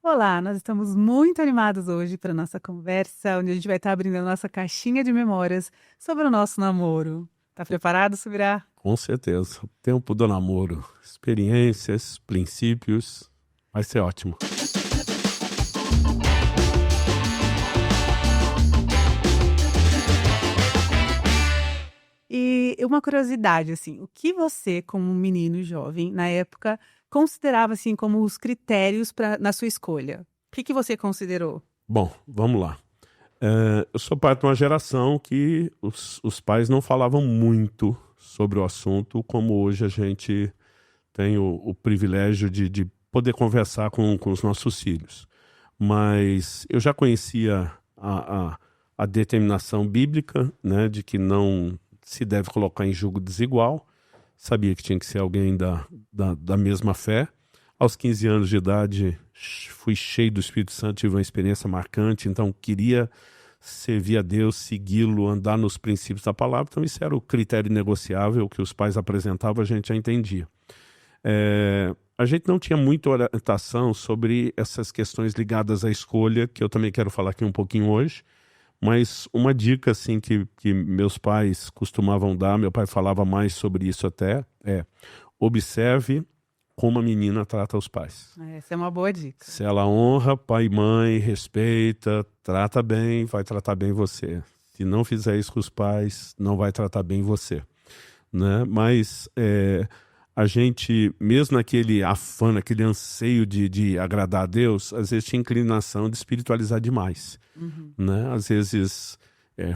Olá, nós estamos muito animados hoje para nossa conversa, onde a gente vai estar abrindo a nossa caixinha de memórias sobre o nosso namoro. Tá preparado, Subirá? Com certeza. O tempo do namoro, experiências, princípios, vai ser ótimo. E uma curiosidade, assim, o que você, como um menino jovem, na época, considerava assim como os critérios na sua escolha? O que você considerou? Bom, vamos lá. Eu sou parte de uma geração que os pais não falavam muito sobre o assunto, como hoje a gente tem o privilégio de poder conversar com os nossos filhos. Mas eu já conhecia a determinação bíblica, né, de que não se deve colocar em julgo desigual. Sabia que tinha que ser alguém da mesma fé. Aos 15 anos de idade, fui cheio do Espírito Santo, tive uma experiência marcante, então queria servir a Deus, segui-lo, andar nos princípios da palavra. Então isso era o critério negociável que os pais apresentavam, a gente já entendia. A gente não tinha muita orientação sobre essas questões ligadas à escolha, que eu também quero falar aqui um pouquinho hoje, mas uma dica assim que meus pais costumavam dar, meu pai falava mais sobre isso até, observe como a menina trata os pais. Essa é uma boa dica. Se ela honra pai e mãe, respeita, trata bem, vai tratar bem você. Se não fizer isso com os pais, não vai tratar bem você, né? Mas a gente, mesmo naquele afã, naquele anseio de agradar a Deus, às vezes tinha inclinação de espiritualizar demais, né? Às vezes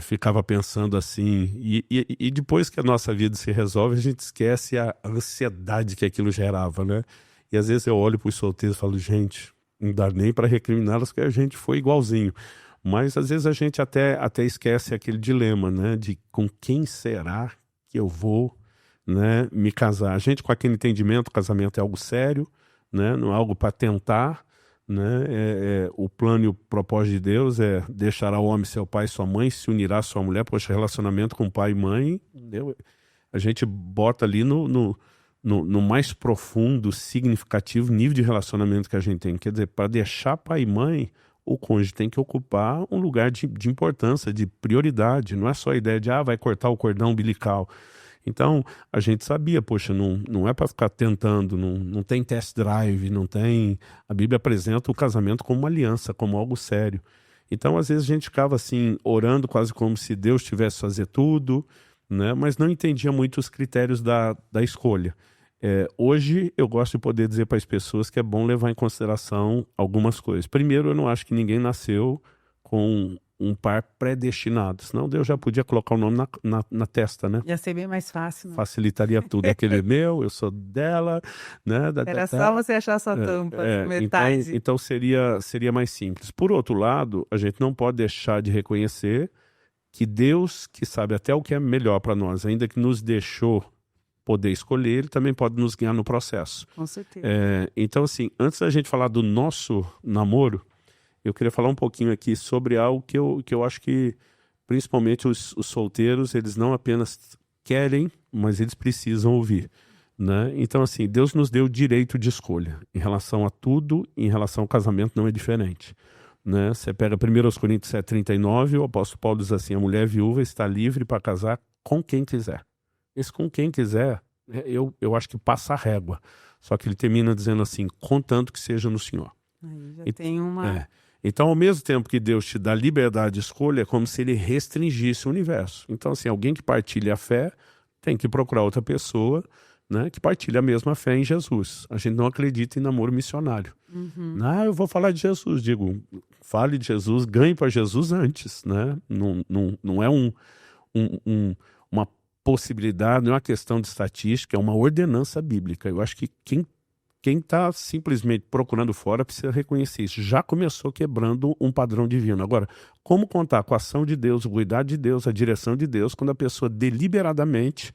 ficava pensando assim, e depois que a nossa vida se resolve, a gente esquece a ansiedade que aquilo gerava, né? E às vezes eu olho para os solteiros e falo, gente, não dá nem para recriminá-los, porque a gente foi igualzinho. Mas às vezes a gente até esquece aquele dilema, né? De com quem será que eu vou, né, me casar. A gente, com aquele entendimento, o casamento é algo sério, né? Não é algo para tentar, né? O plano e o propósito de Deus é deixar ao homem seu pai e sua mãe, se unirá à sua mulher. Poxa, relacionamento com pai e mãe, a gente bota ali no mais profundo, significativo nível de relacionamento que a gente tem. Quer dizer, para deixar pai e mãe, o cônjuge tem que ocupar um lugar de importância, de prioridade. Não é só a ideia de, vai cortar o cordão umbilical. Então, a gente sabia, poxa, não é para ficar tentando, não tem test drive, não tem... A Bíblia apresenta o casamento como uma aliança, como algo sério. Então, às vezes a gente ficava assim, orando quase como se Deus tivesse que fazer tudo, né? Mas não entendia muito os critérios da escolha. Hoje, eu gosto de poder dizer para as pessoas que é bom levar em consideração algumas coisas. Primeiro, eu não acho que ninguém nasceu com um par predestinado, senão Deus já podia colocar o nome na testa, né? Ia ser bem mais fácil, né? Facilitaria tudo. Aquele meu, eu sou dela, né? Era só você achar a sua tampa, metade. Então seria mais simples. Por outro lado, a gente não pode deixar de reconhecer que Deus, que sabe até o que é melhor para nós, ainda que nos deixou poder escolher, Ele também pode nos guiar no processo. Com certeza. Então, assim, antes da gente falar do nosso namoro, eu queria falar um pouquinho aqui sobre algo que eu acho que, principalmente os solteiros, eles não apenas querem, mas eles precisam ouvir, né? Então, assim, Deus nos deu o direito de escolha. Em relação a tudo, em relação ao casamento, não é diferente, né? Você pega 1 Coríntios 7,39, o apóstolo Paulo diz assim, a mulher viúva está livre para casar com quem quiser. Esse com quem quiser, eu acho que passa a régua. Só que ele termina dizendo assim, contanto que seja no Senhor. Aí já tem uma... Então, ao mesmo tempo que Deus te dá liberdade de escolha, é como se Ele restringisse o universo. Então, assim, alguém que partilha a fé tem que procurar outra pessoa, né, que partilha a mesma fé em Jesus. A gente não acredita em namoro missionário. Eu vou falar de Jesus. Digo, fale de Jesus, ganhe para Jesus antes, né? Não é uma possibilidade, não é uma questão de estatística, é uma ordenança bíblica. Eu acho que quem está simplesmente procurando fora precisa reconhecer isso. Já começou quebrando um padrão divino. Agora, como contar com a ação de Deus, o cuidado de Deus, a direção de Deus, quando a pessoa deliberadamente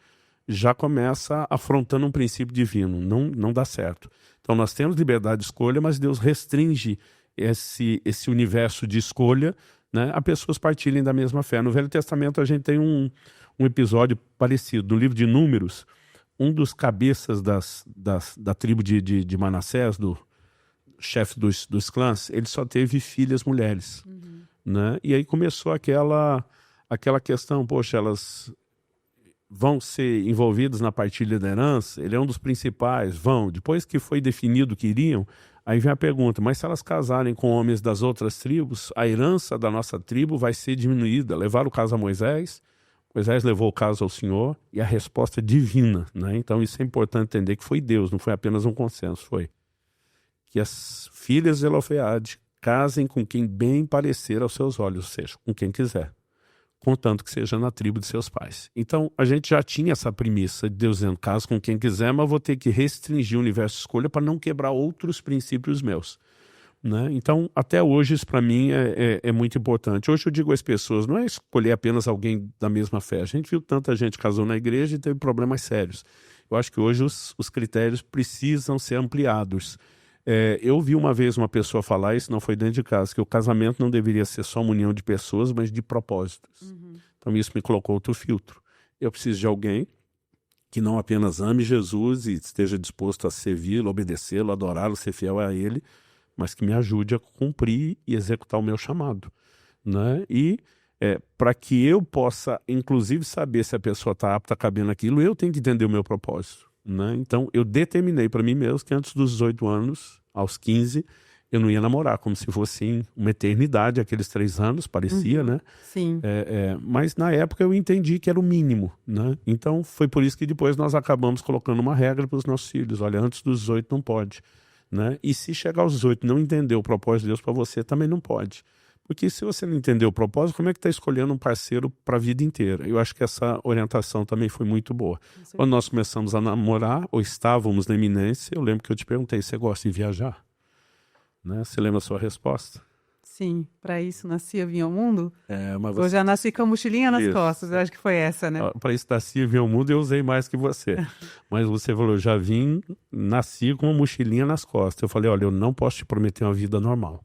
já começa afrontando um princípio divino? Não dá certo. Então, nós temos liberdade de escolha, mas Deus restringe esse universo de escolha, né, a pessoas partilhem da mesma fé. No Velho Testamento, a gente tem um episódio parecido. No livro de Números, um dos cabeças da tribo de Manassés, chefe dos clãs, ele só teve filhas mulheres, né? E aí começou aquela questão, poxa, elas vão ser envolvidas na partilha da herança? Ele é um dos principais, vão. Depois que foi definido que iriam, aí vem a pergunta, mas se elas casarem com homens das outras tribos, a herança da nossa tribo vai ser diminuída. Levaram o caso a Moisés, Moisés levou o caso ao Senhor e a resposta é divina, né? Então isso é importante entender que foi Deus, não foi apenas um consenso, foi que as filhas de Zelofeade casem com quem bem parecer aos seus olhos, ou seja, com quem quiser, contanto que seja na tribo de seus pais. Então a gente já tinha essa premissa de Deus dizendo, casa com quem quiser, mas vou ter que restringir o universo de escolha para não quebrar outros princípios meus. Né? Então, até hoje, isso para mim é muito importante. Hoje eu digo às pessoas, não é escolher apenas alguém da mesma fé. A gente viu tanta gente casou na igreja e teve problemas sérios. Eu acho que hoje os critérios precisam ser ampliados. Eu vi uma vez uma pessoa falar, isso não foi dentro de casa, que o casamento não deveria ser só uma união de pessoas, mas de propósitos. Então isso me colocou outro filtro. Eu preciso de alguém que não apenas ame Jesus e esteja disposto a servi-lo, obedecê-lo, adorá-lo, ser fiel a ele, mas que me ajude a cumprir e executar o meu chamado, né? E para que eu possa, inclusive, saber se a pessoa está apta a caber naquilo, eu tenho que entender o meu propósito, né? Então, eu determinei para mim mesmo que antes dos 18 anos, aos 15, eu não ia namorar, como se fosse uma eternidade, aqueles 3 anos, parecia, né? Sim. Mas na época eu entendi que era o mínimo, né? Então, foi por isso que depois nós acabamos colocando uma regra para os nossos filhos, olha, antes dos 18 não pode. Né? E se chegar aos 18 e não entender o propósito de Deus para você, também não pode. Porque se você não entender o propósito, como é que está escolhendo um parceiro para a vida inteira? Eu acho que essa orientação também foi muito boa. Quando nós começamos a namorar, ou estávamos na iminência, eu lembro que eu te perguntei, você gosta de viajar? Né? Você lembra a sua resposta? Sim, para isso nasci e vim ao mundo. Mas Eu já nasci com a mochilinha nas Isso. costas, eu acho que foi essa, né? Para isso nasci e vim ao mundo eu usei mais que você. Mas você falou, já nasci com uma mochilinha nas costas. Eu falei, olha, eu não posso te prometer uma vida normal.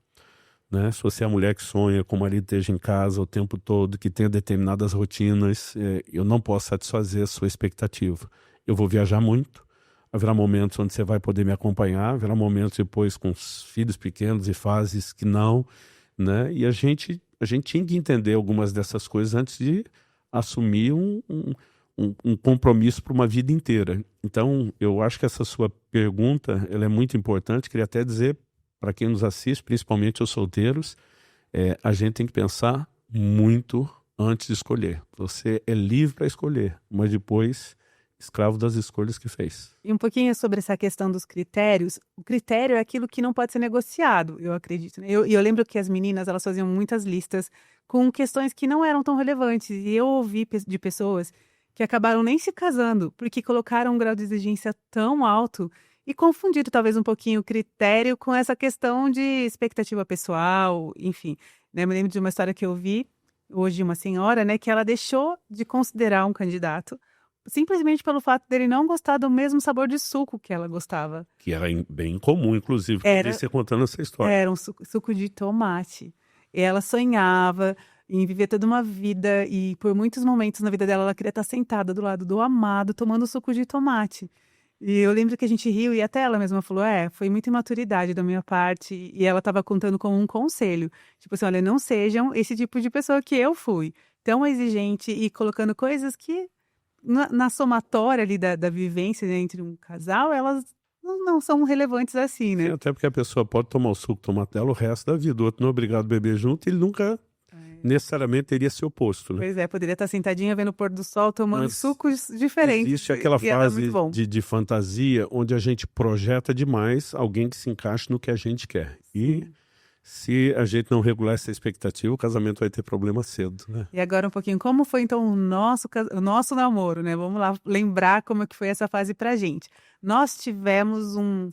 Né? Se você é a mulher que sonha com o marido esteja em casa o tempo todo, que tenha determinadas rotinas, eu não posso satisfazer a sua expectativa. Eu vou viajar muito, haverá momentos onde você vai poder me acompanhar, haverá momentos depois com os filhos pequenos e fases que não, né? E a gente tinha que entender algumas dessas coisas antes de assumir um compromisso para uma vida inteira. Então, eu acho que essa sua pergunta ela é muito importante. Queria até dizer para quem nos assiste, principalmente os solteiros, a gente tem que pensar muito antes de escolher. Você é livre para escolher, mas depois escravo das escolhas que fez. E um pouquinho sobre essa questão dos critérios. O critério é aquilo que não pode ser negociado, eu acredito. Né? Eu lembro que as meninas elas faziam muitas listas com questões que não eram tão relevantes. E eu ouvi de pessoas que acabaram nem se casando, porque colocaram um grau de exigência tão alto e confundiram talvez um pouquinho o critério com essa questão de expectativa pessoal, enfim. Né? Eu me lembro de uma história que eu vi hoje, uma senhora, né, que ela deixou de considerar um candidato simplesmente pelo fato dele não gostar do mesmo sabor de suco que ela gostava. Que era bem comum, inclusive, você contando essa história. Era um suco de tomate. E ela sonhava em viver toda uma vida e por muitos momentos na vida dela ela queria estar sentada do lado do amado tomando suco de tomate. E eu lembro que a gente riu e até ela mesma falou, foi muita imaturidade da minha parte e ela estava contando como um conselho. Tipo assim, olha, não sejam esse tipo de pessoa que eu fui. Tão exigente e colocando coisas que na somatória ali da vivência, né, entre um casal, elas não são relevantes assim, né? Sim, até porque a pessoa pode tomar o suco de tomate dela o resto da vida. O outro não é obrigado a beber junto, ele nunca necessariamente teria esse oposto. Né? Pois poderia estar sentadinha vendo o pôr do sol, tomando sucos diferentes. Existe aquela fase de fantasia onde a gente projeta demais alguém que se encaixe no que a gente quer. E se a gente não regular essa expectativa, o casamento vai ter problema cedo, né? E agora um pouquinho, como foi então o nosso namoro, né? Vamos lá lembrar como é que foi essa fase pra gente. Nós tivemos um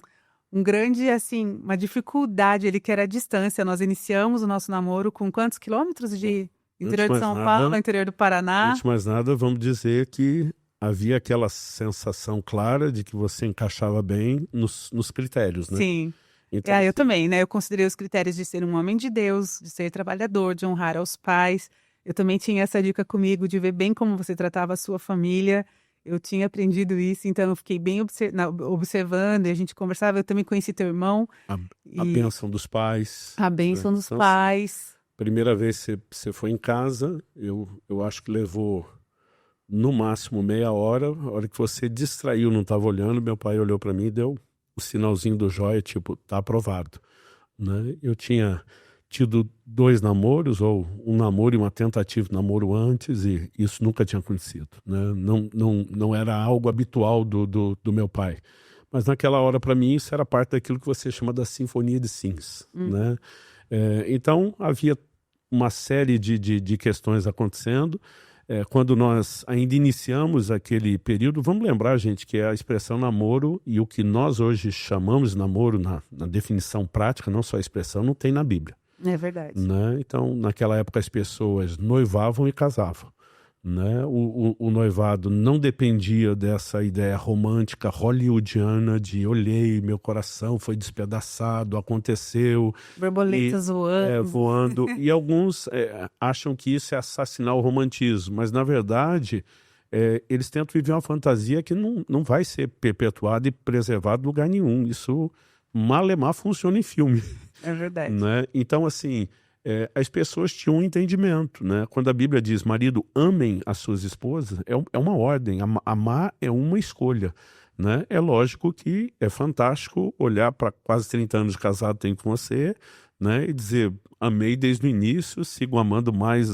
grande, assim, uma dificuldade ali que era a distância. Nós iniciamos o nosso namoro com quantos quilômetros de interior de São Paulo, interior do Paraná? Antes de mais nada, vamos dizer que havia aquela sensação clara de que você encaixava bem nos critérios, né? Sim. Então, eu também, né? Eu considerei os critérios de ser um homem de Deus, de ser trabalhador, de honrar aos pais. Eu também tinha essa dica comigo de ver bem como você tratava a sua família. Eu tinha aprendido isso, então eu fiquei bem observando, e a gente conversava. Eu também conheci teu irmão. A bênção dos pais. A Né? bênção dos Então, pais. Primeira vez que você foi em casa, eu acho que levou no máximo meia hora. A hora que você distraiu, não estava olhando, meu pai olhou para mim e deu o sinalzinho do joia, tipo, tá aprovado. Né? Eu tinha tido 2 namoros, ou um namoro e uma tentativa de namoro antes, e isso nunca tinha acontecido. Né? Não era algo habitual do meu pai. Mas naquela hora, para mim, isso era parte daquilo que você chama da sinfonia de sims. Né? Então, havia uma série de questões acontecendo. Quando nós ainda iniciamos aquele período, vamos lembrar, gente, que a expressão namoro e o que nós hoje chamamos de namoro na definição prática, não só a expressão, não tem na Bíblia. É verdade. Né? Então, naquela época, as pessoas noivavam e casavam. Né? O noivado não dependia dessa ideia romântica hollywoodiana de olhei, meu coração foi despedaçado, aconteceu. Borboletas voando. Voando. E alguns acham que isso é assassinar o romantismo, mas na verdade eles tentam viver uma fantasia que não vai ser perpetuada e preservada em lugar nenhum. Isso malemar funciona em filme. É verdade. Né? Então, assim, as pessoas tinham um entendimento. Né? Quando a Bíblia diz, marido, amem as suas esposas, é uma ordem. Amar é uma escolha. Né? É lógico que é fantástico olhar para quase 30 anos de casado tem com você, né? E dizer, amei desde o início, sigo amando mais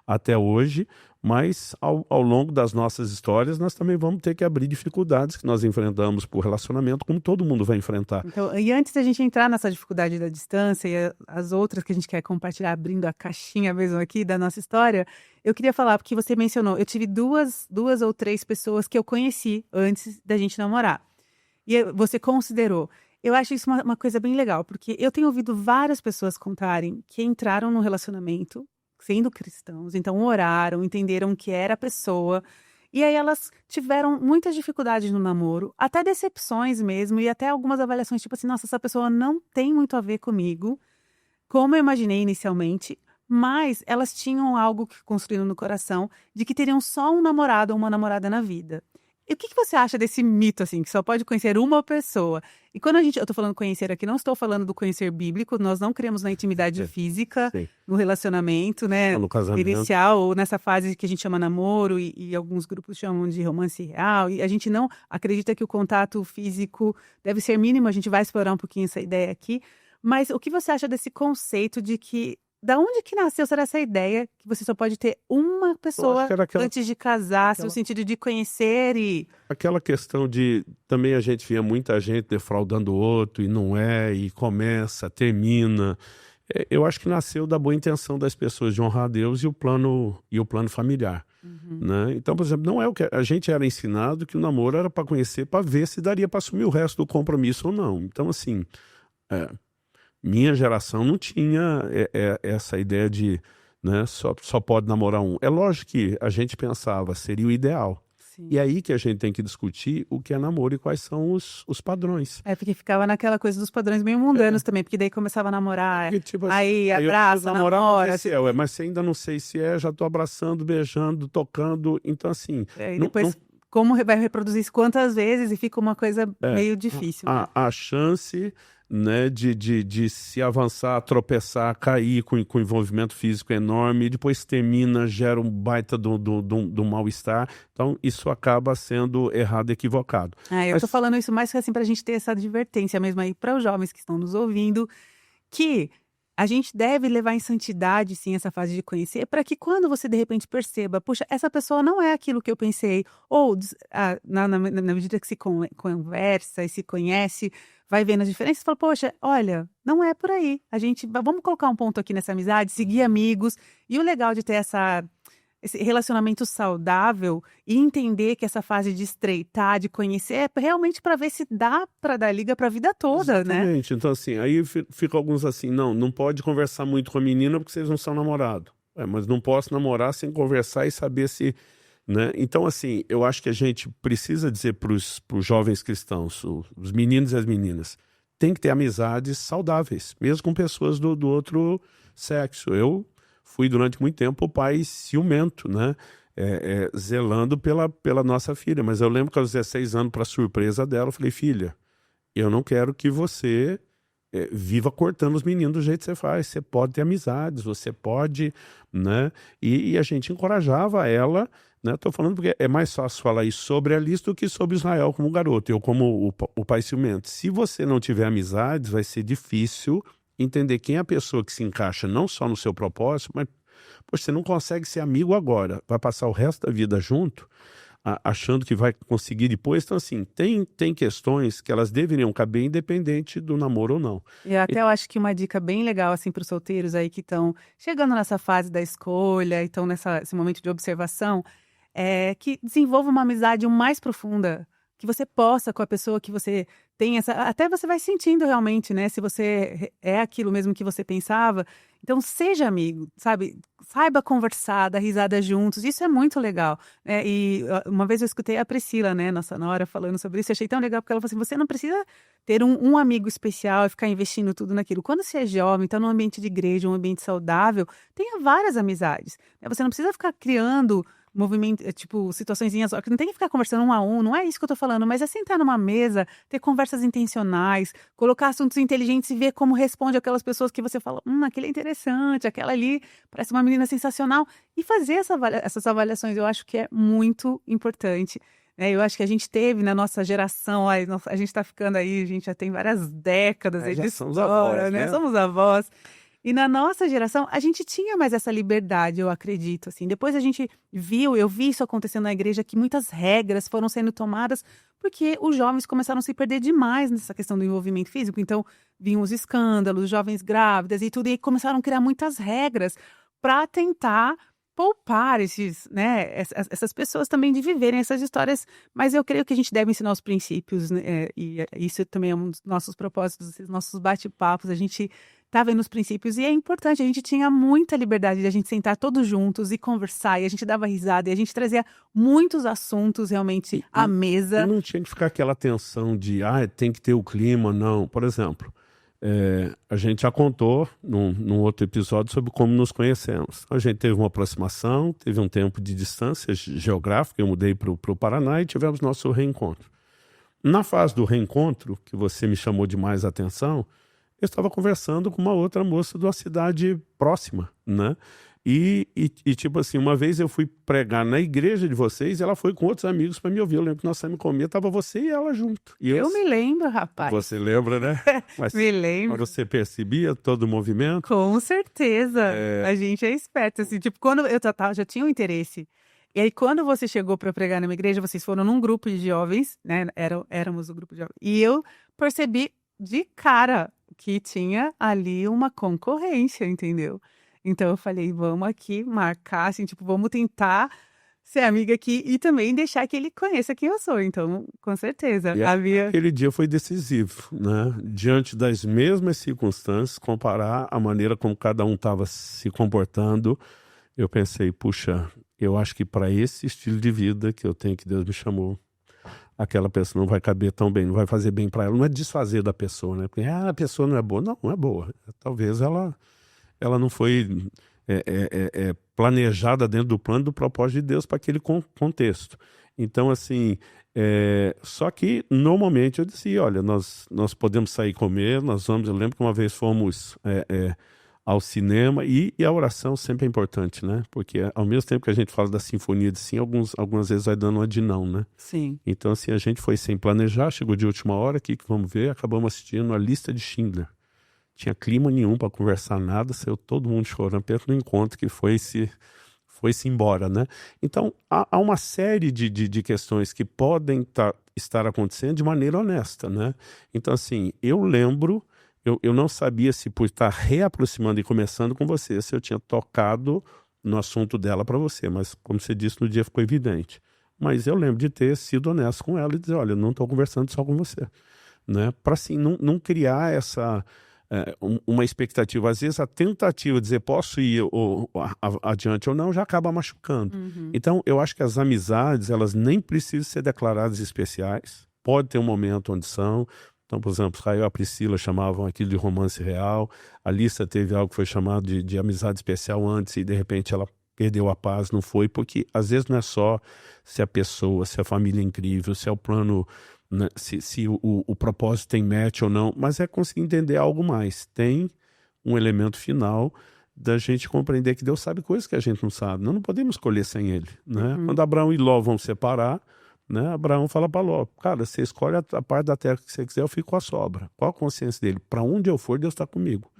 até hoje, mas ao longo das nossas histórias nós também vamos ter que abrir dificuldades que nós enfrentamos por relacionamento, como todo mundo vai enfrentar. Então, e antes da gente entrar nessa dificuldade da distância e as outras que a gente quer compartilhar, abrindo a caixinha mesmo aqui da nossa história, eu queria falar, porque você mencionou, eu tive duas ou 3 pessoas que eu conheci antes da gente namorar. E você considerou. Eu acho isso uma coisa bem legal, porque eu tenho ouvido várias pessoas contarem que entraram num relacionamento sendo cristãos, então oraram, entenderam que era a pessoa, e aí elas tiveram muitas dificuldades no namoro, até decepções mesmo, e até algumas avaliações, tipo assim, nossa, essa pessoa não tem muito a ver comigo, como eu imaginei inicialmente, mas elas tinham algo que construíram no coração de que teriam só um namorado ou uma namorada na vida. E o que você acha desse mito, assim, que só pode conhecer uma pessoa? E quando eu tô falando conhecer aqui, não estou falando do conhecer bíblico, nós não cremos na intimidade física, Sim. no relacionamento, né, no casamento inicial, ou nessa fase que a gente chama namoro, e alguns grupos chamam de romance real, e a gente não acredita que o contato físico deve ser mínimo, a gente vai explorar um pouquinho essa ideia aqui, mas o que você acha desse conceito de que da onde que nasceu, será essa ideia que você só pode ter uma pessoa antes de casar, no sentido de conhecer e... Aquela questão de, também a gente via muita gente defraudando o outro e não e começa, termina. Eu acho que nasceu da boa intenção das pessoas de honrar a Deus e o plano familiar. Né? Então, por exemplo, não é o que a gente era ensinado que o namoro era para conhecer, para ver se daria para assumir o resto do compromisso ou não. Então, assim... minha geração não tinha essa ideia de, né, só pode namorar um. É lógico que a gente pensava, seria o ideal. Sim. E aí que a gente tem que discutir o que é namoro e quais são os padrões. Porque ficava naquela coisa dos padrões meio mundanos também, porque daí começava a namorar, Porque, tipo, aí abraça, namora. Mas se ainda não sei se já tô abraçando, beijando, tocando, então assim... E depois, como vai reproduzir isso quantas vezes e fica uma coisa meio difícil. A chance... né, de se avançar, tropeçar, cair com envolvimento físico enorme, e depois termina, gera um baita do mal-estar. Então, isso acaba sendo errado e equivocado. Eu tô falando isso mais assim pra gente ter essa advertência mesmo aí para os jovens que estão nos ouvindo, que a gente deve levar em santidade, sim, essa fase de conhecer, para que quando você, de repente, perceba, puxa, essa pessoa não é aquilo que eu pensei, ou na medida que se conversa e se conhece, vai vendo as diferenças, fala, poxa, olha, não é por aí. Vamos colocar um ponto aqui nessa amizade, seguir amigos, e o legal de ter esse relacionamento saudável e entender que essa fase de estreitar, de conhecer, é realmente para ver se dá para dar liga para a vida toda, Exatamente. Né? Então, assim, aí fica alguns assim, não pode conversar muito com a menina porque vocês não são namorados. Mas não posso namorar sem conversar e saber se... Né? Então, assim, eu acho que a gente precisa dizer para os jovens cristãos, os meninos e as meninas, tem que ter amizades saudáveis, mesmo com pessoas do outro sexo. Eu fui durante muito tempo o pai ciumento, né? zelando pela nossa filha. Mas eu lembro que aos 16 anos, para surpresa dela, eu falei, filha, eu não quero que você viva cortando os meninos do jeito que você faz. Você pode ter amizades, você pode, né? E a gente encorajava ela, né? Estou falando porque é mais fácil falar isso sobre a Alice do que sobre Israel como garoto, eu como o pai ciumento. Se você não tiver amizades, vai ser difícil entender quem é a pessoa que se encaixa não só no seu propósito, mas poxa, você não consegue ser amigo agora, vai passar o resto da vida junto, achando que vai conseguir depois. Então, assim, tem questões que elas deveriam caber independente do namoro ou não. E até eu acho que uma dica bem legal, assim, para os solteiros aí que estão chegando nessa fase da escolha, e estão nesse momento de observação, é que desenvolva uma amizade o mais profunda, que você possa com a pessoa que você tem essa, até você vai sentindo realmente, né, se você é aquilo mesmo que você pensava. Então seja amigo, sabe? Saiba conversar, dar risada juntos, isso é muito legal, né? E uma vez eu escutei a Priscila, né, nossa nora, falando sobre isso, eu achei tão legal, porque ela falou assim, você não precisa ter um amigo especial e ficar investindo tudo naquilo. Quando você é jovem, está num ambiente de igreja, um ambiente saudável, tenha várias amizades, né? Você não precisa ficar criando movimento, tipo, situaçõezinhas, que não tem que ficar conversando um a um, não é isso que eu tô falando, mas é sentar numa mesa, ter conversas intencionais, colocar assuntos inteligentes e ver como responde aquelas pessoas que você fala, aquele é interessante, aquela ali parece uma menina sensacional, e fazer essas avaliações, eu acho que é muito importante. Eu acho que a gente teve na nossa geração, a gente tá ficando aí, a gente já tem várias décadas aí de somos avós, né? né? Somos avós. E na nossa geração, a gente tinha mais essa liberdade, eu acredito, assim. Depois eu vi isso acontecendo na igreja, que muitas regras foram sendo tomadas porque os jovens começaram a se perder demais nessa questão do envolvimento físico. Então, vinham os escândalos, jovens grávidas e tudo, e começaram a criar muitas regras para tentar poupar essas pessoas também de viverem essas histórias. Mas eu creio que a gente deve ensinar os princípios, né? E isso também é um dos nossos propósitos, dos nossos bate-papos. A gente tá vendo os princípios, e é importante, a gente tinha muita liberdade de a gente sentar todos juntos e conversar, e a gente dava risada, e a gente trazia muitos assuntos realmente à mesa. E não tinha que ficar aquela tensão de, tem que ter o clima, não. Por exemplo, a gente já contou num outro episódio sobre como nos conhecemos. A gente teve uma aproximação, teve um tempo de distância geográfica, eu mudei para o Paraná e tivemos nosso reencontro. Na fase do reencontro, que você me chamou de mais atenção, eu estava conversando com uma outra moça de uma cidade próxima, né? E tipo assim, uma vez eu fui pregar na igreja de vocês e ela foi com outros amigos para me ouvir. Eu lembro que nós saímos comer, tava você e ela junto. E eu me lembro, rapaz. Você lembra, né? Mas me lembro. Você percebia todo o movimento? Com certeza. A gente é esperto, assim, tipo, quando eu já tinha um interesse. E aí, quando você chegou para pregar numa igreja, vocês foram num grupo de jovens, né? Éramos o grupo de jovens. E eu percebi de cara que tinha ali uma concorrência, entendeu? Então eu falei, vamos aqui marcar, assim, tipo, vamos tentar ser amiga aqui e também deixar que ele conheça quem eu sou. Então, com certeza, aquele dia foi decisivo, né? Diante das mesmas circunstâncias, comparar a maneira como cada um estava se comportando, eu pensei, puxa, eu acho que para esse estilo de vida que eu tenho, que Deus me chamou, aquela pessoa não vai caber tão bem, não vai fazer bem para ela. Não é desfazer da pessoa, né? Porque a pessoa não é boa. Não é boa. Talvez ela não foi planejada dentro do plano do propósito de Deus para aquele contexto. Então, assim, só que normalmente eu disse, olha, nós podemos sair comer, eu lembro que uma vez fomos ao cinema, e a oração sempre é importante, né? Porque ao mesmo tempo que a gente fala da sinfonia de sim, algumas vezes vai dando uma de não, né? Sim. Então, assim, a gente foi sem planejar, chegou de última hora, que vamos ver, acabamos assistindo a Lista de Schindler. Tinha clima nenhum para conversar nada, saiu todo mundo chorando perto do encontro que foi-se embora, né? Então, há uma série de questões que podem estar acontecendo de maneira honesta, né? Então, assim, eu lembro... Eu não sabia se por estar reaproximando e começando com você, se eu tinha tocado no assunto dela para você, mas como você disse, no dia ficou evidente. Mas eu lembro de ter sido honesto com ela e dizer, olha, eu não estou conversando só com você, né? Para assim, não criar uma expectativa. Às vezes a tentativa de dizer posso ir adiante ou não já acaba machucando. Uhum. Então eu acho que as amizades, elas nem precisam ser declaradas especiais. Pode ter um momento onde são. Então, por exemplo, Israel e a Priscila chamavam aquilo de romance real. A Lissa teve algo que foi chamado de amizade especial antes e, de repente, ela perdeu a paz, não foi, porque às vezes não é só se a pessoa, se a família é incrível, se é o plano, né, se o propósito tem match ou não, mas é conseguir entender algo mais. Tem um elemento final da gente compreender que Deus sabe coisas que a gente não sabe. Nós não podemos escolher sem ele, né? Quando Abraão e Ló vão separar, né, Abraão fala para Ló, cara, você escolhe a parte da terra que você quiser, eu fico com a sobra. Qual a consciência dele? Para onde eu for, Deus está comigo.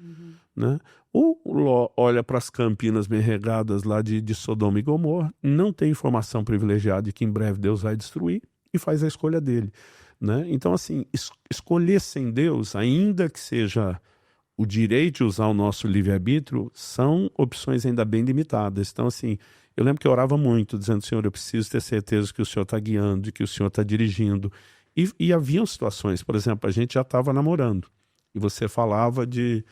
Né? O Ló olha para as campinas bem regadas lá de Sodoma e Gomorra, não tem informação privilegiada de que em breve Deus vai destruir e faz a escolha dele. Né? Então, assim, escolher sem Deus, ainda que seja o direito de usar o nosso livre-arbítrio, são opções ainda bem limitadas. Então, assim, eu lembro que eu orava muito, dizendo, Senhor, eu preciso ter certeza que o Senhor está guiando, que o Senhor está dirigindo. E haviam situações, por exemplo, a gente já estava namorando, e você falava de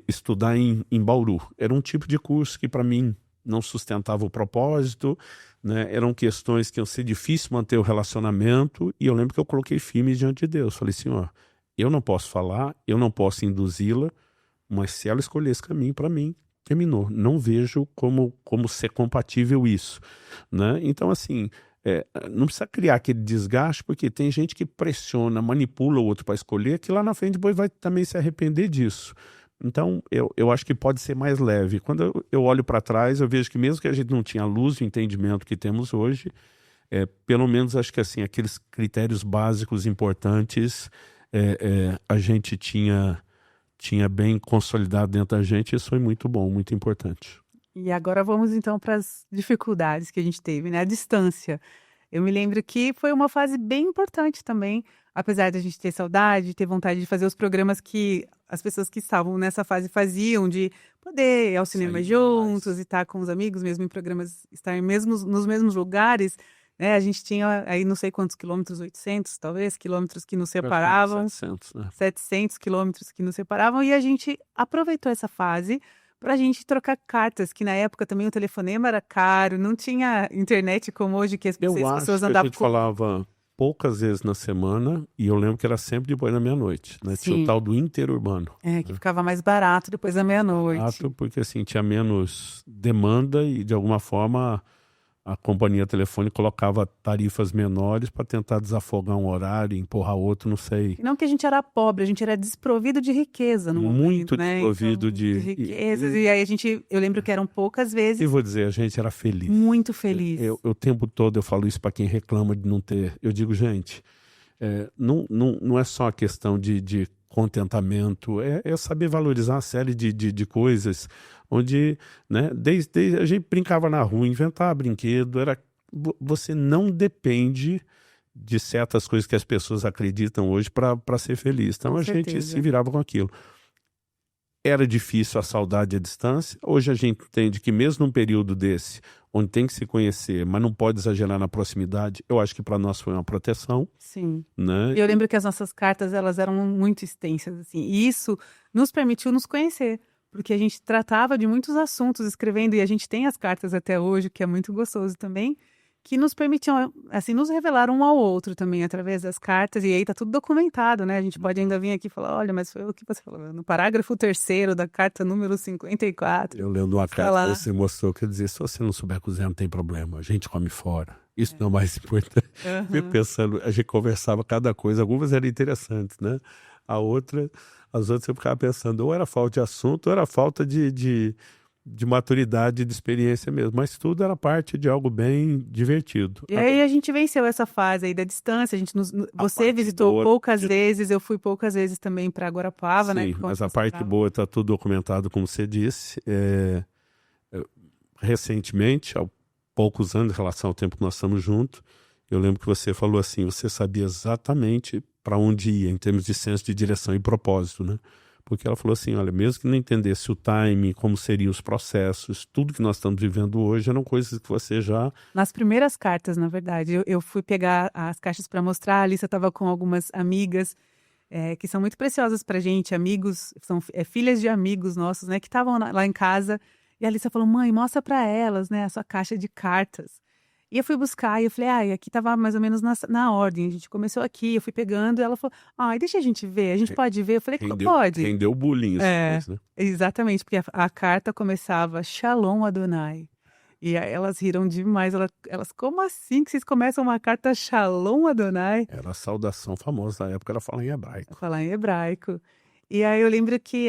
estudar em Bauru. Era um tipo de curso que, para mim, não sustentava o propósito, né? Eram questões que iam ser difícil manter o relacionamento, e eu lembro que eu coloquei firme diante de Deus. Falei, Senhor, eu não posso falar, eu não posso induzi-la, mas se ela escolher esse caminho para mim, terminou. Não vejo como ser compatível isso. Né? Então, assim, não precisa criar aquele desgaste, porque tem gente que pressiona, manipula o outro para escolher, que lá na frente depois vai também se arrepender disso. Então, eu acho que pode ser mais leve. Quando eu olho para trás, eu vejo que mesmo que a gente não tinha a luz e o entendimento que temos hoje, pelo menos acho que assim, aqueles critérios básicos importantes a gente tinha bem consolidado dentro da gente, e isso foi muito bom, muito importante. E agora vamos então para as dificuldades que a gente teve, né? A distância. Eu me lembro que foi uma fase bem importante também, apesar de a gente ter saudade, ter vontade de fazer os programas que as pessoas que estavam nessa fase faziam, de poder ir ao cinema juntos e estar com os amigos, mesmo em programas, estar nos mesmos lugares, né? A gente tinha aí não sei quantos quilômetros, 800 talvez, quilômetros que nos separavam. 700, né? 700 quilômetros que nos separavam, e a gente aproveitou essa fase para a gente trocar cartas, que na época também o telefonema era caro, não tinha internet como hoje, que as Eu pessoas acho que a andavam gente falava poucas vezes na semana, e eu lembro que era sempre depois da meia-noite, né? Tinha o Sim. tal do interurbano. que ficava mais barato depois da meia-noite. Porque assim, tinha menos demanda e de alguma forma a companhia telefônica colocava tarifas menores para tentar desafogar um horário, empurrar outro, não sei. E não que a gente era pobre, a gente era desprovido de riqueza no momento, Muito né? desprovido de riquezas. E aí eu lembro que eram poucas vezes. E vou dizer, a gente era feliz. Muito feliz. O tempo todo eu falo isso para quem reclama de não ter. Eu digo, gente, não é só a questão de contentamento, é saber valorizar uma série de coisas, onde, né, desde a gente brincava na rua, inventava brinquedo, você não depende de certas coisas que as pessoas acreditam hoje para ser feliz. Então Com a certeza. gente se virava com aquilo. Era difícil a saudade e a distância. Hoje a gente entende que mesmo num período desse, onde tem que se conhecer, mas não pode exagerar na proximidade, eu acho que para nós foi uma proteção. Sim. Né? Eu lembro que as nossas cartas, elas eram muito extensas, assim, e isso nos permitiu nos conhecer, porque a gente tratava de muitos assuntos escrevendo, e a gente tem as cartas até hoje, que é muito gostoso também, que nos permitiam, assim, nos revelar um ao outro também, através das cartas, e aí tá tudo documentado, né? A gente pode ainda vir aqui e falar, olha, mas foi o que você falou, no parágrafo 3º da carta número 54. Eu lendo uma carta, você mostrou que dizia, se você não souber cozinhar, não tem problema, a gente come fora. Isso não é o mais importante. Fico pensando, a gente conversava cada coisa, algumas eram interessantes, né? As outras eu ficava pensando, ou era falta de assunto, ou era falta de maturidade, de experiência mesmo. Mas tudo era parte de algo bem divertido. E aí a gente venceu essa fase aí da distância, você visitou poucas vezes, eu fui poucas vezes também para Guarapava, né? Sim, mas a parte boa está tudo documentado, como você disse. Recentemente, há poucos anos, em relação ao tempo que nós estamos juntos, eu lembro que você falou assim, você sabia exatamente para onde ia, em termos de senso de direção e propósito, né? Porque ela falou assim, olha, mesmo que não entendesse o timing, como seriam os processos, tudo que nós estamos vivendo hoje eram coisas que você já... Nas primeiras cartas, na verdade, eu fui pegar as caixas para mostrar, a Alissa estava com algumas amigas que são muito preciosas pra gente, amigos, são filhas de amigos nossos, né, que estavam lá em casa, e a Alissa falou, mãe, mostra para elas, né, a sua caixa de cartas. E eu fui buscar, e eu falei, aqui tava mais ou menos na ordem, a gente começou aqui, eu fui pegando, e ela falou, deixa a gente ver, a gente pode ver? Eu falei, pode. Rendeu bullying. Né? Exatamente, porque a carta começava, Shalom Adonai. E aí elas riram demais, elas: "Como assim que vocês começam uma carta Shalom Adonai?" Era a saudação famosa da época, ela fala em hebraico. Falar em hebraico. E aí eu lembro que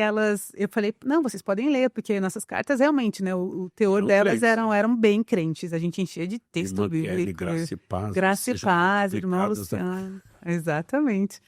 eu falei: "Não, vocês podem ler, porque nossas cartas realmente, né, o teor Eram delas crentes. eram bem crentes, a gente enchia de texto Irmã Kelly, bíblico, graça e paz, graça e sejam paz, irmão multiplicadas. Luciano". Exatamente.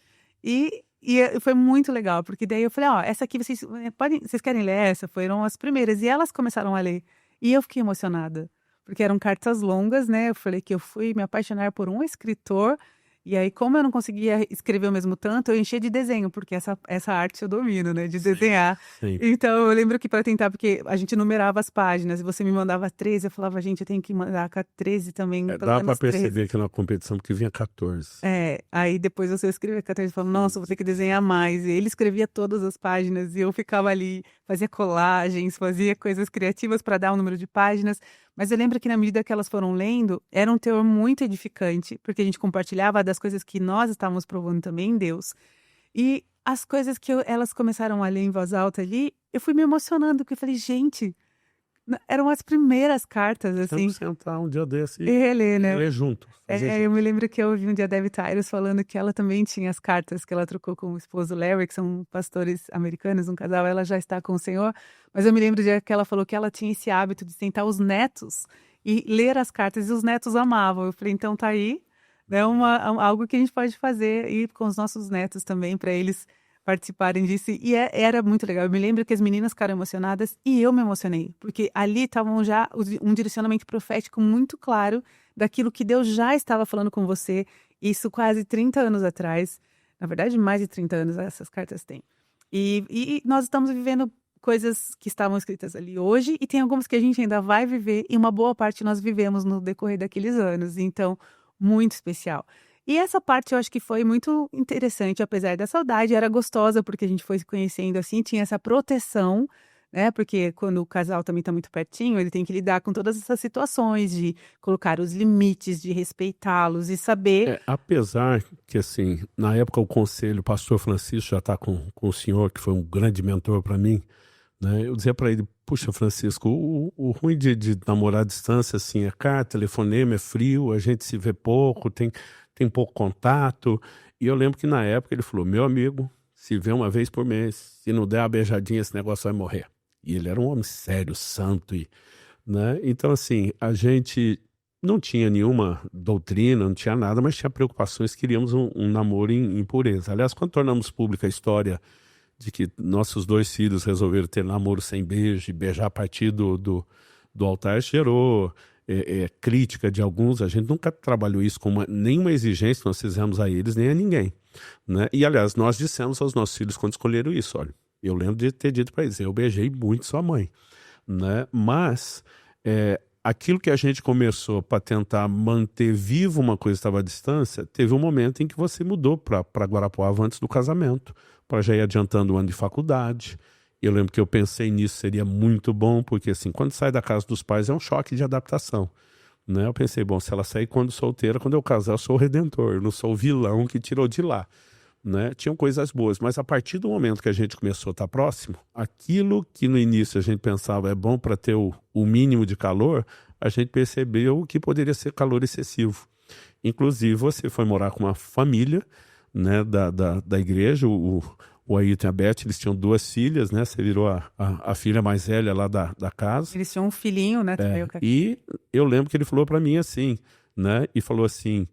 Foi muito legal, porque daí eu falei: "Ó, essa aqui vocês querem ler essa?" Foram as primeiras, e elas começaram a ler. E eu fiquei emocionada, porque eram cartas longas, né, eu falei que eu fui me apaixonar por um escritor, e aí como eu não conseguia escrever o mesmo tanto, eu enchia de desenho, porque essa arte eu domino, né, de Sim, desenhar. sim. Então eu lembro que para tentar, porque a gente numerava as páginas e você me mandava 13, eu falava: "Gente, eu tenho que mandar com a 13 também, pelo Dá para menos 13". perceber que na competição, porque vinha 14. É, aí depois você escrevia 14 e falava: "Nossa, vou ter que desenhar mais". E ele escrevia todas as páginas e eu ficava ali, fazia colagens, fazia coisas criativas para dar o número de páginas. Mas eu lembro que na medida que elas foram lendo, era um teor muito edificante, porque a gente compartilhava das coisas que nós estávamos provando também em Deus. E as coisas que elas começaram a ler em voz alta ali, eu fui me emocionando, porque eu falei: "Gente", eram as primeiras cartas, Temos assim, que sentar um dia desse e reler, e né. ler junto, fazer Eu me junto. lembro que eu ouvi um dia a Debbie Tyros falando que ela também tinha as cartas que ela trocou com o esposo Larry, que são pastores americanos, um casal, ela já está com o Senhor, mas eu me lembro do dia que ela falou que ela tinha esse hábito de sentar os netos e ler as cartas, e os netos amavam. Eu falei: "Então tá aí, né, algo que a gente pode fazer e com os nossos netos também, para eles participarem disso", e era muito legal. Eu me lembro que as meninas ficaram emocionadas e eu me emocionei, porque ali estavam já um direcionamento profético muito claro daquilo que Deus já estava falando com você, isso quase 30 anos atrás, na verdade mais de 30 anos essas cartas têm. E nós estamos vivendo coisas que estavam escritas ali hoje, e tem algumas que a gente ainda vai viver, e uma boa parte nós vivemos no decorrer daqueles anos, então, muito especial. E essa parte eu acho que foi muito interessante, apesar da saudade, era gostosa, porque a gente foi se conhecendo assim, tinha essa proteção, né, porque quando o casal também está muito pertinho, ele tem que lidar com todas essas situações de colocar os limites, de respeitá-los e saber. Apesar que, assim, na época o conselho, o pastor Francisco já está com o senhor, que foi um grande mentor para mim, né? Eu dizia para ele: puxa, Francisco, o ruim de namorar à distância, assim, é carta, telefonema, é frio, a gente se vê pouco, tem pouco contato. E eu lembro que na época ele falou: meu amigo, se vê uma vez por mês, se não der uma beijadinha, esse negócio vai morrer. E ele era um homem sério, santo, né? Então, assim, a gente não tinha nenhuma doutrina, não tinha nada, mas tinha preocupações, queríamos um namoro em pureza. Aliás, quando tornamos pública a história de que nossos 2 filhos resolveram ter namoro sem beijo e beijar a partir do altar, gerou crítica de alguns. A gente nunca trabalhou isso com nenhuma exigência que nós fizemos a eles, nem a ninguém, né? E, aliás, nós dissemos aos nossos filhos quando escolheram isso: olha, eu lembro de ter dito para eles: eu beijei muito sua mãe, né? Mas aquilo que a gente começou para tentar manter vivo uma coisa que estava à distância, teve um momento em que você mudou para Guarapuava antes do casamento, para já ir adiantando o ano de faculdade. Eu lembro que eu pensei nisso, seria muito bom, porque assim, quando sai da casa dos pais é um choque de adaptação, né? Eu pensei: bom, se ela sair quando solteira, quando eu casar, eu sou o redentor, eu não sou o vilão que tirou de lá, né? Tinham coisas boas, mas a partir do momento que a gente começou a estar próximo, aquilo que no início a gente pensava é bom para ter o mínimo de calor, a gente percebeu que poderia ser calor excessivo. Inclusive, você foi morar com uma família, né, da igreja, o Ailton e a Beth, eles tinham 2 filhas, né? Você virou a filha mais velha lá da casa. Eles tinham um filhinho, né, também. E eu lembro que ele falou para mim assim, né? E falou assim: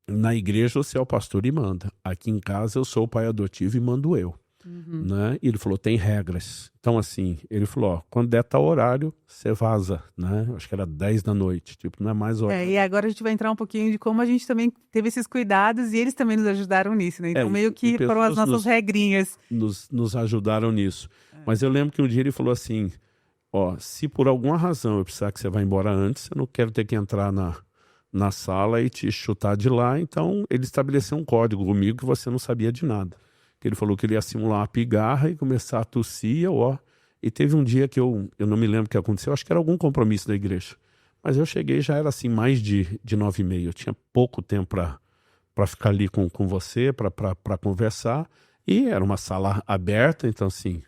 na igreja você é o pastor e manda. Aqui em casa eu sou o pai adotivo e mando eu. Uhum. Né? E ele falou: tem regras. Então, assim, ele falou: ó, quando der tal horário, você vaza, né? Acho que era 10 da noite, tipo, não é mais hora. E agora a gente vai entrar um pouquinho de como a gente também teve esses cuidados e eles também nos ajudaram nisso, né? Então, meio que foram as nossas regrinhas. Nos ajudaram nisso. Mas eu lembro que um dia ele falou assim: ó, se por alguma razão eu precisar que você vá embora antes, eu não quero ter que entrar na sala e te chutar de lá. Então, ele estabeleceu um código comigo que você não sabia de nada. Ele falou que ele ia simular uma pigarra e começar a tossir, e teve um dia que eu não me lembro o que aconteceu, acho que era algum compromisso da igreja. Mas eu cheguei, já era assim, mais de 9h30, eu tinha pouco tempo para ficar ali com você, para conversar, e era uma sala aberta, então assim,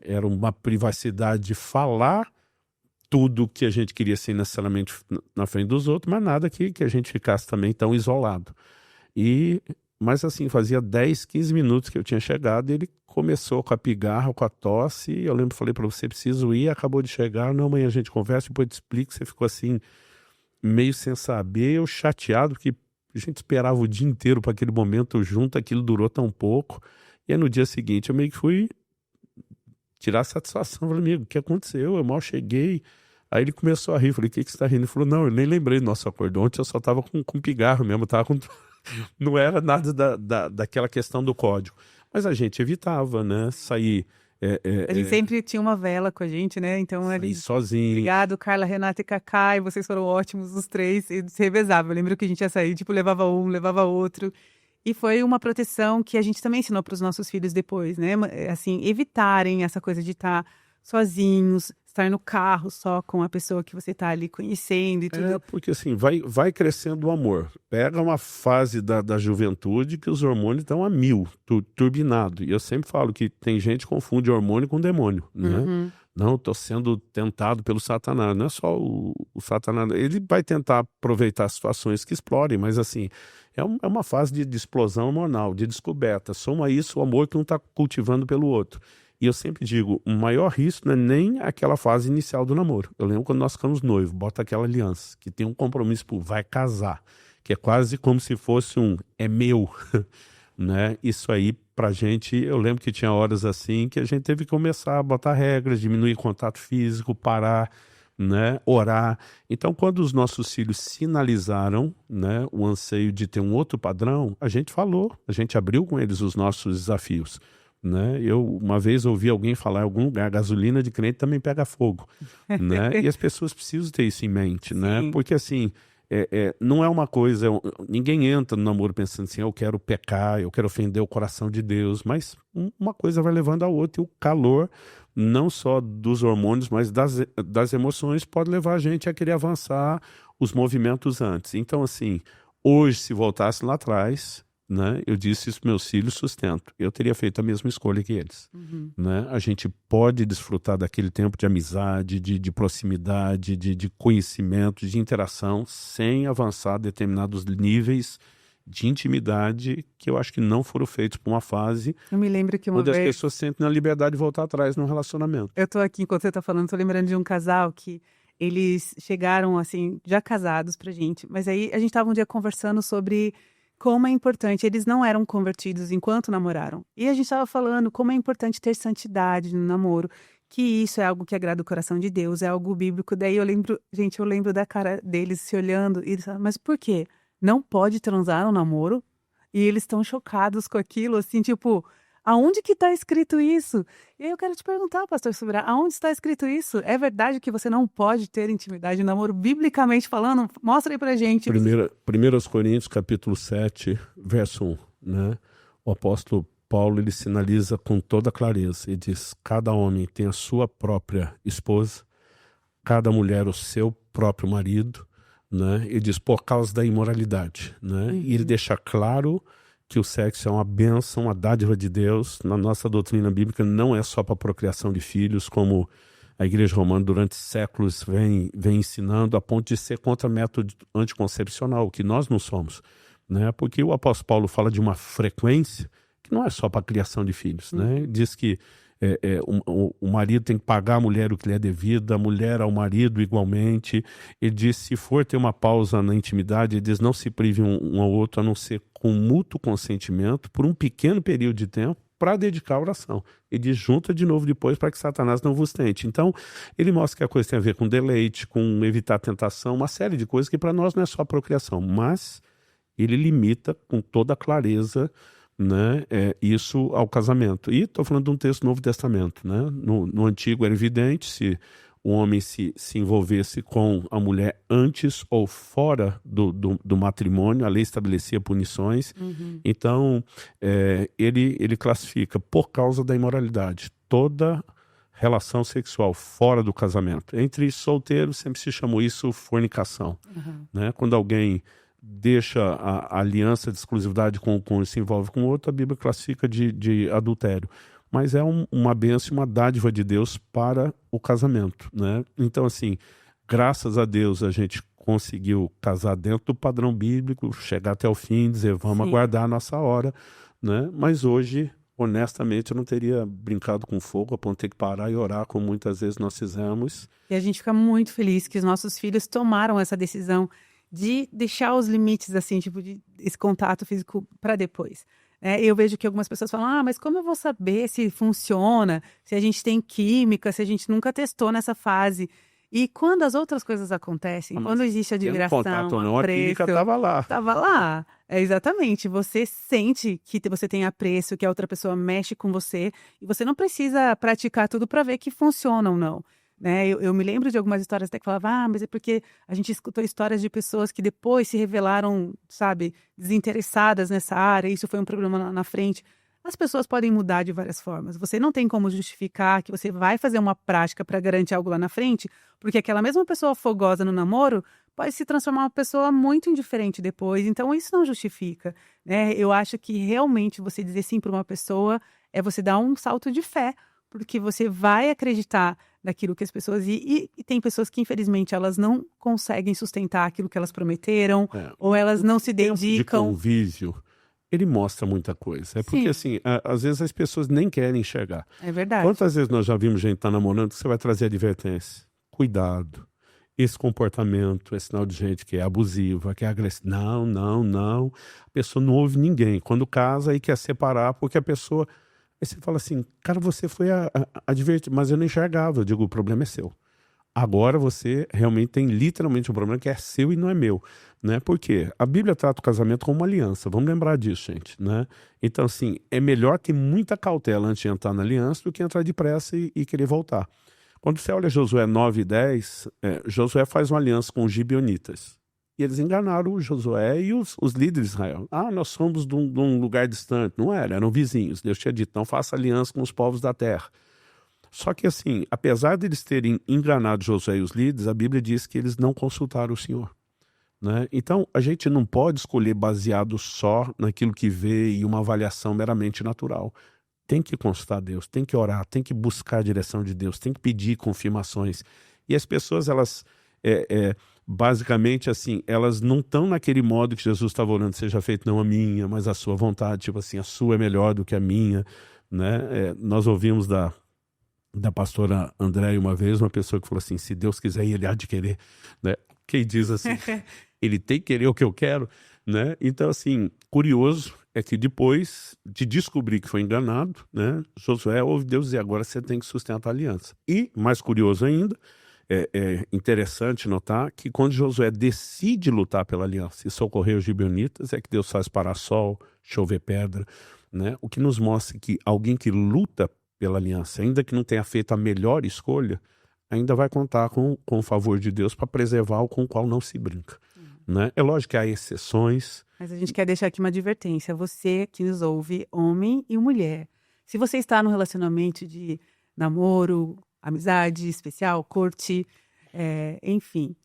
era uma privacidade de falar tudo que a gente queria ser necessariamente na frente dos outros, mas nada que a gente ficasse também tão isolado. Mas assim, fazia 10, 15 minutos que eu tinha chegado, e ele começou com a pigarra, com a tosse, e eu lembro, falei para você, preciso ir, acabou de chegar, não, amanhã a gente conversa, depois eu te explico. Você ficou assim, meio sem saber, eu chateado, porque a gente esperava o dia inteiro para aquele momento junto, aquilo durou tão pouco, e aí no dia seguinte eu meio que fui tirar satisfação. Falei, amigo, o que aconteceu? Eu mal cheguei. Aí ele começou a rir. Falei, o que você tá rindo? Ele falou, não, eu nem lembrei do nosso acordo. Ontem eu só tava com pigarro mesmo, tava com... Não era nada daquela questão do código. Mas a gente evitava, né? Sair... A gente sempre tinha uma vela com a gente, né? Então, sair sozinho. Obrigado, Carla, Renata e Cacá, e vocês foram ótimos, os três, e se revezavam. Eu lembro que a gente ia sair, tipo, levava um, levava outro. E foi uma proteção que a gente também ensinou para os nossos filhos depois, né? Assim, evitarem essa coisa de estar sozinhos, estar no carro só com a pessoa que você está ali conhecendo e tudo. Porque assim, vai crescendo o amor. Pega uma fase da juventude que os hormônios estão a 1000, turbinado. E eu sempre falo que tem gente que confunde hormônio com demônio, né? Não, estou sendo tentado pelo Satanás. Não é só o Satanás. Ele vai tentar aproveitar situações que explorem, mas assim, é uma fase de explosão hormonal, de descoberta. Soma isso o amor que um está cultivando pelo outro. E eu sempre digo, o maior risco não é nem aquela fase inicial do namoro. Eu lembro quando nós ficamos noivos, bota aquela aliança, que tem um compromisso por vai casar, que é quase como se fosse é meu, né? Isso aí, pra gente, eu lembro que tinha horas assim que a gente teve que começar a botar regras, diminuir contato físico, parar, né? Orar. Então, quando os nossos filhos sinalizaram, né, o anseio de ter um outro padrão, a gente falou, a gente abriu com eles os nossos desafios. Né? Eu uma vez ouvi alguém falar em algum lugar, gasolina de crente também pega fogo, né? E as pessoas precisam ter isso em mente, né? Porque assim, não é uma coisa, ninguém entra no namoro pensando assim, eu quero pecar, eu quero ofender o coração de Deus, mas uma coisa vai levando a outra, e o calor não só dos hormônios, mas das emoções pode levar a gente a querer avançar os movimentos antes. Então assim, hoje se voltasse lá atrás, né, eu disse isso para meus filhos, sustento. Eu teria feito a mesma escolha que eles. Né? A gente pode desfrutar daquele tempo de amizade, de proximidade, de conhecimento, de interação, sem avançar determinados níveis de intimidade que eu acho que não foram feitos por uma fase eu me lembro que onde as pessoas sentem a liberdade de voltar atrás num relacionamento. Eu tô aqui, enquanto você tá falando, tô lembrando de um casal que eles chegaram, assim, já casados pra gente, mas aí a gente tava um dia conversando sobre como é importante, eles não eram convertidos enquanto namoraram. E a gente estava falando como é importante ter santidade no namoro, que isso é algo que agrada o coração de Deus, é algo bíblico. Daí eu lembro da cara deles se olhando e eles falaram, mas por quê? Não pode transar no namoro? E eles estão chocados com aquilo, assim, tipo, aonde que está escrito isso? E aí eu quero te perguntar, pastor Subirá, aonde está escrito isso? É verdade que você não pode ter intimidade no namoro, biblicamente falando? Mostra aí pra gente. 1 Coríntios, capítulo 7, verso 1, né? O apóstolo Paulo, ele sinaliza com toda clareza, e diz, cada homem tem a sua própria esposa, cada mulher o seu próprio marido, né? Ele diz, por causa da imoralidade, né? E ele deixa claro que o sexo é uma bênção, uma dádiva de Deus. Na nossa doutrina bíblica não é só para procriação de filhos, como a Igreja Romana durante séculos vem ensinando, a ponto de ser contra método anticoncepcional, o que nós não somos, né? Porque o apóstolo Paulo fala de uma frequência que não é só para a criação de filhos, né? Diz que o marido tem que pagar a mulher o que lhe é devido, a mulher ao marido igualmente. Ele diz, se for ter uma pausa na intimidade, ele diz, não se prive um ao outro, a não ser com mútuo consentimento, por um pequeno período de tempo, para dedicar a oração. Ele diz, junta de novo depois para que Satanás não vos tente. Então, ele mostra que a coisa tem a ver com deleite, com evitar a tentação, uma série de coisas que para nós não é só a procriação, mas ele limita com toda a clareza, né, isso ao casamento. E estou falando de um texto do Novo Testamento, né? No Antigo era evidente se o homem se envolvesse com a mulher antes ou fora do matrimônio, a lei estabelecia punições. Então, ele classifica por causa da imoralidade toda relação sexual fora do casamento. Entre solteiros sempre se chamou isso fornicação, né? Quando alguém deixa a aliança de exclusividade com se envolve com outro, a Bíblia classifica de adultério. mas é uma bênção, uma dádiva de Deus para o casamento, né? Então, assim, graças a Deus a gente conseguiu casar dentro do padrão bíblico, chegar até o fim, dizer, vamos Sim. aguardar a nossa hora, né? Mas hoje, honestamente, eu não teria brincado com fogo a ponto de ter que parar e orar, como muitas vezes nós fizemos. E a gente fica muito feliz que os nossos filhos tomaram essa decisão de deixar os limites, assim, tipo, de esse contato físico para depois. Eu vejo que algumas pessoas falam, mas como eu vou saber se funciona, se a gente tem química, se a gente nunca testou nessa fase? E quando as outras coisas acontecem, Mas quando existe tendo admiração, contato ou não, a química apreço, estava lá. tava lá. Exatamente. Você sente que você tem apreço, que a outra pessoa mexe com você, e você não precisa praticar tudo para ver que funciona ou não. Né? Eu me lembro de algumas histórias até que falava, mas é porque a gente escutou histórias de pessoas que depois se revelaram, sabe, desinteressadas nessa área, isso foi um problema na frente. As pessoas podem mudar de várias formas. Você não tem como justificar que você vai fazer uma prática para garantir algo lá na frente, porque aquela mesma pessoa fogosa no namoro pode se transformar em uma pessoa muito indiferente depois. Então, isso não justifica, né? Eu acho que realmente você dizer sim para uma pessoa é você dar um salto de fé, porque você vai acreditar naquilo que as pessoas... E tem pessoas que, infelizmente, elas não conseguem sustentar aquilo que elas prometeram, ou elas não se tempo de dedicam... convívio, ele mostra muita coisa. É porque, assim, às vezes as pessoas nem querem enxergar. É verdade. Quantas vezes nós já vimos gente estar namorando que você vai trazer advertência? Cuidado. Esse comportamento é sinal de gente que é abusiva, que é agressiva. Não, não, não. A pessoa não ouve ninguém. Quando casa e quer separar, porque a pessoa... Aí você fala assim, cara, você foi advertido, mas eu não enxergava. Eu digo, o problema é seu. Agora você realmente tem literalmente um problema que é seu e não é meu, né? Porque a Bíblia trata o casamento como uma aliança, vamos lembrar disso, gente, né? Então, assim, é melhor ter muita cautela antes de entrar na aliança do que entrar depressa e querer voltar. Quando você olha Josué 9 e 10, Josué faz uma aliança com os gibeonitas. E eles enganaram o Josué e os líderes de Israel. Nós somos de um lugar distante. Não era, eram vizinhos. Deus tinha dito, não faça aliança com os povos da terra. Só que assim, apesar de eles terem enganado Josué e os líderes, a Bíblia diz que eles não consultaram o Senhor, né? Então, a gente não pode escolher baseado só naquilo que vê e uma avaliação meramente natural. Tem que consultar Deus, tem que orar, tem que buscar a direção de Deus, tem que pedir confirmações. E as pessoas, elas, basicamente assim, elas não estão naquele modo que Jesus estava orando, seja feito não a minha, mas a sua vontade, tipo assim, a sua é melhor do que a minha, né? Nós ouvimos da pastora Andréia uma vez, uma pessoa que falou assim, se Deus quiser, ele há de querer, né? Quem diz assim, ele tem que querer o que eu quero, né? Então, assim, curioso é que depois de descobrir que foi enganado, né, Josué ouve Deus dizer, agora você tem que sustentar a aliança. E, mais curioso ainda, é interessante notar que quando Josué decide lutar pela aliança e socorrer os gibeonitas, é que Deus faz parar sol, chover pedra, né? O que nos mostra que alguém que luta pela aliança, ainda que não tenha feito a melhor escolha, ainda vai contar com o favor de Deus para preservar o com o qual não se brinca. Né? É lógico que há exceções. Mas a gente quer deixar aqui uma advertência. Você que nos ouve, homem e mulher. Se você está num relacionamento de namoro, amizade especial, corte, enfim,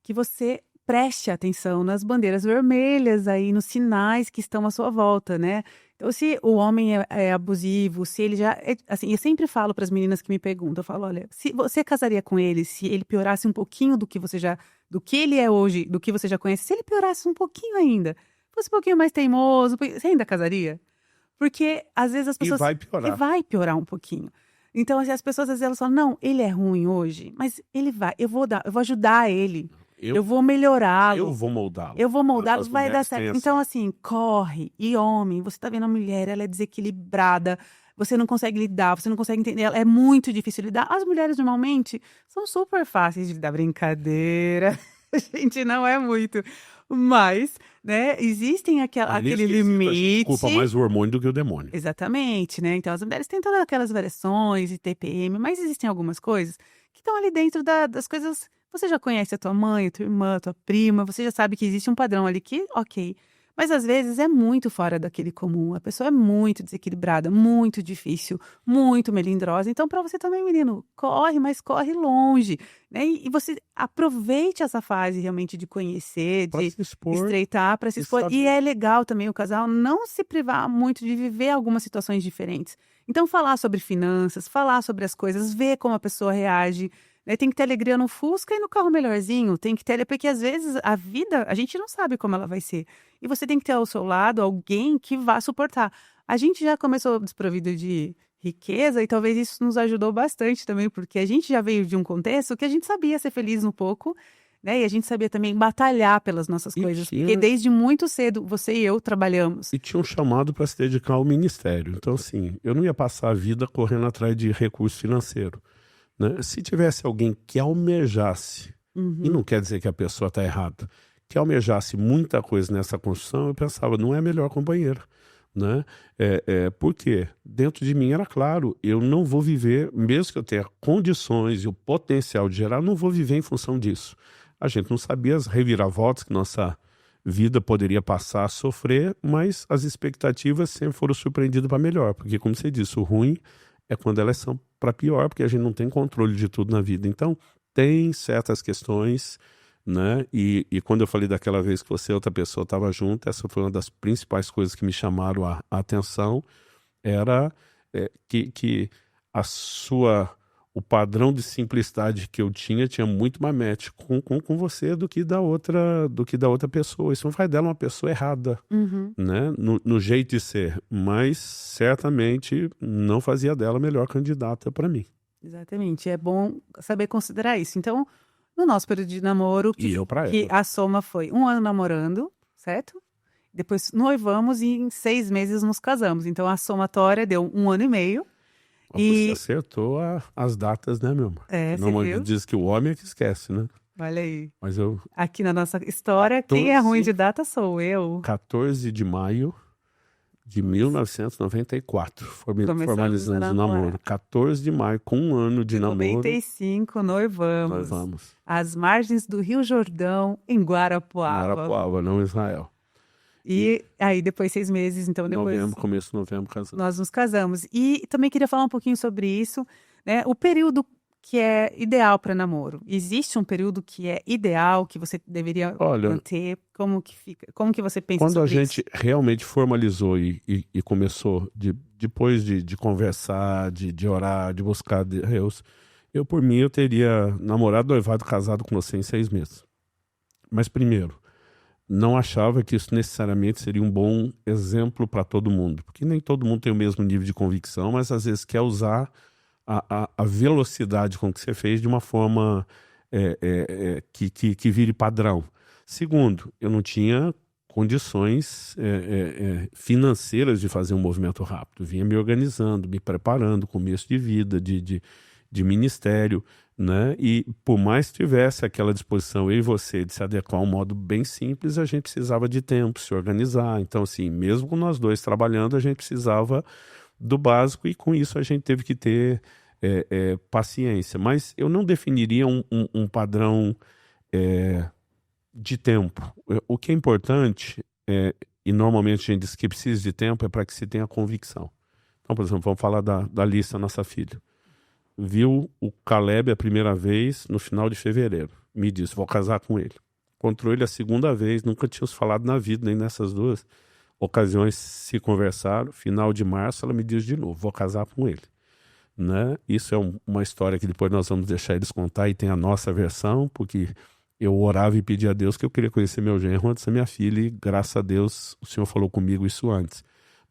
que você preste atenção nas bandeiras vermelhas aí, nos sinais que estão à sua volta, né? Então, se o homem é abusivo, se ele já... assim, eu sempre falo para as meninas que me perguntam, eu falo, olha, se você casaria com ele, se ele piorasse um pouquinho do que ele é hoje, do que você já conhece, se ele piorasse um pouquinho ainda, fosse um pouquinho mais teimoso, você ainda casaria? Porque, às vezes, as pessoas... E vai piorar. E vai piorar um pouquinho. Então, assim, as pessoas, às vezes, elas falam, não, ele é ruim hoje, mas ele vai, eu vou ajudar ele. Eu vou melhorá-lo. Eu vou moldá-lo. Eu vou moldá-lo, vai dar certo. Então, assim, corre. E homem, você tá vendo a mulher, ela é desequilibrada, você não consegue lidar, você não consegue entender, ela é muito difícil lidar. As mulheres, normalmente, são super fáceis de lidar. Brincadeira. A gente não é muito. Mas, né, existem aquele limite. Culpa mais o hormônio do que o demônio. Exatamente, né? Então, as mulheres têm todas aquelas variações e TPM, mas existem algumas coisas que estão ali dentro das coisas... Você já conhece a tua mãe, a tua irmã, a tua prima, você já sabe que existe um padrão ali que, ok. Mas às vezes é muito fora daquele comum. A pessoa é muito desequilibrada, muito difícil, muito melindrosa. Então, para você também, menino, corre, mas corre longe, né? E você aproveite essa fase realmente de conhecer, de estreitar, para se expor. E é legal também o casal não se privar muito de viver algumas situações diferentes. Então, falar sobre finanças, falar sobre as coisas, ver como a pessoa reage, né? Tem que ter alegria no Fusca e no carro melhorzinho, tem que ter, porque às vezes a vida, a gente não sabe como ela vai ser. E você tem que ter ao seu lado alguém que vá suportar. A gente já começou desprovido de riqueza e talvez isso nos ajudou bastante também, porque a gente já veio de um contexto que a gente sabia ser feliz no pouco, né? E a gente sabia também batalhar pelas nossas E coisas, tinha, porque desde muito cedo você e eu trabalhamos. e tinha um chamado para se dedicar ao ministério. Então, assim, eu não ia passar a vida correndo atrás de recurso financeiro, né? Se tivesse alguém que almejasse, e Uhum. não quer dizer que a pessoa está errada, que almejasse muita coisa nessa construção, eu pensava, não é a melhor companheira, né? Por quê? Dentro de mim era claro, eu não vou viver, mesmo que eu tenha condições e o potencial de gerar, eu não vou viver em função disso. A gente não sabia as reviravoltas que nossa vida poderia passar a sofrer, mas as expectativas sempre foram surpreendidas para melhor, porque como você disse, o ruim é quando elas são para pior, porque a gente não tem controle de tudo na vida. Então, tem certas questões, né? E quando eu falei daquela vez que você e outra pessoa estava junto, essa foi uma das principais coisas que me chamaram a atenção, era que a sua, o padrão de simplicidade que eu tinha muito mais match com você do que da outra pessoa. Isso não faz dela uma pessoa errada, Uhum. né? No jeito de ser, mas certamente não fazia dela a melhor candidata para mim. Exatamente, é bom saber considerar isso. Então, no nosso período de namoro, E eu para que ela. a soma foi 1 ano namorando, certo? Depois noivamos e em 6 meses nos casamos. Então, a somatória deu 1 ano e meio. Mas você E, acertou as datas, né, meu amor? você Normalmente viu? diz que o homem é que esquece, né? Olha aí. Mas eu, Aqui na nossa história, quem é ruim 14, de data sou eu. 14 de maio de 1994, Começamos a formalizamos o namoro. namorar. 14 de maio, com um ano de Em namoro, 95, nós noivamos. vamos Às margens do Rio Jordão, em em Guarapuava. Arapuava, não Israel. E E aí, depois 6 meses, então, depois começo de novembro, casamos. nós nos casamos. E também queria falar um pouquinho sobre isso, né? O período que é ideal para namoro. Existe um período que é ideal, que você deveria Olha, manter? Como que fica? Como que você pensa quando a sobre isso? gente realmente formalizou e começou, depois de conversar, de orar, de buscar Deus, eu, por mim, eu teria namorado, noivado, casado com você em 6 meses. Mas, primeiro, não achava que isso necessariamente seria um bom exemplo para todo mundo, porque nem todo mundo tem o mesmo nível de convicção, mas às vezes quer usar a velocidade com que você fez de uma forma que vire padrão. Segundo, eu não tinha condições financeiras de fazer um movimento rápido. Vinha me organizando, me preparando, começo de vida, de ministério, né? E por mais que tivesse aquela disposição, eu e você, de se adequar a um modo bem simples, a gente precisava de tempo, se organizar. Então, assim, mesmo com nós dois trabalhando, a gente precisava do básico e com isso a gente teve que ter paciência. Mas eu não definiria um padrão de tempo. O que é importante, e normalmente a gente diz que precisa de tempo, é para que se tenha convicção. Então, por exemplo, vamos falar da Alissa, nossa filha. Viu o Caleb a primeira vez no final de fevereiro. Me disse, vou casar com ele. Encontrou ele a segunda vez, nunca tínhamos falado na vida, nem nessas duas ocasiões se conversaram. Final de março, ela me diz de novo, vou casar com ele. Né? Isso é uma história que depois nós vamos deixar eles contar e tem a nossa versão, porque eu orava e pedia a Deus que eu queria conhecer meu genro antes da minha filha e graças a Deus o Senhor falou comigo isso antes.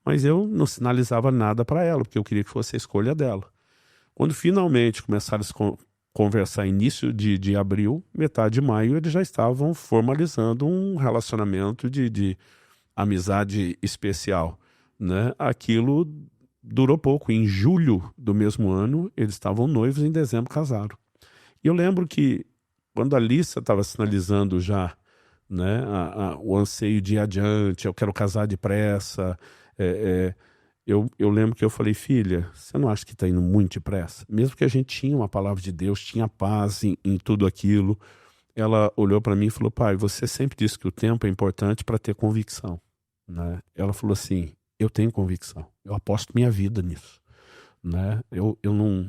Mas eu não sinalizava nada para ela, porque eu queria que fosse a escolha dela. Quando finalmente começaram a se conversar início de abril, metade de maio, eles já estavam formalizando um relacionamento de amizade especial, né? Aquilo durou pouco. Em julho do mesmo ano, eles estavam noivos, em dezembro casaram. E eu lembro que quando a Alissa estava sinalizando já, né, o anseio de ir adiante, eu quero casar depressa, eu lembro que eu falei, filha, você não acha que está indo muito depressa? Mesmo que a gente tinha uma palavra de Deus, tinha paz em tudo aquilo, ela olhou para mim e falou, pai, você sempre disse que o tempo é importante para ter convicção. Né? Ela falou assim, eu tenho convicção, eu aposto minha vida nisso. Né? Eu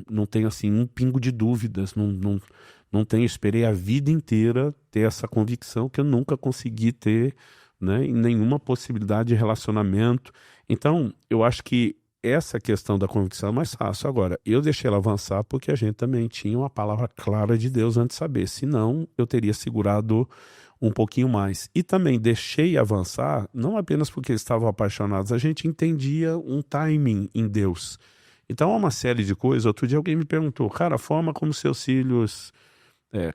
não tenho assim um pingo de dúvidas, não tenho, esperei a vida inteira ter essa convicção que eu nunca consegui ter, né, em nenhuma possibilidade de relacionamento. Então, eu acho que essa questão da convicção é mais fácil. Agora, eu deixei ela avançar porque a gente também tinha uma palavra clara de Deus antes de saber. Senão, eu teria segurado um pouquinho mais. E também deixei avançar, não apenas porque eles estavam apaixonados, a gente entendia um timing em Deus. Então, há uma série de coisas. Outro dia alguém me perguntou, cara, a forma como seus filhos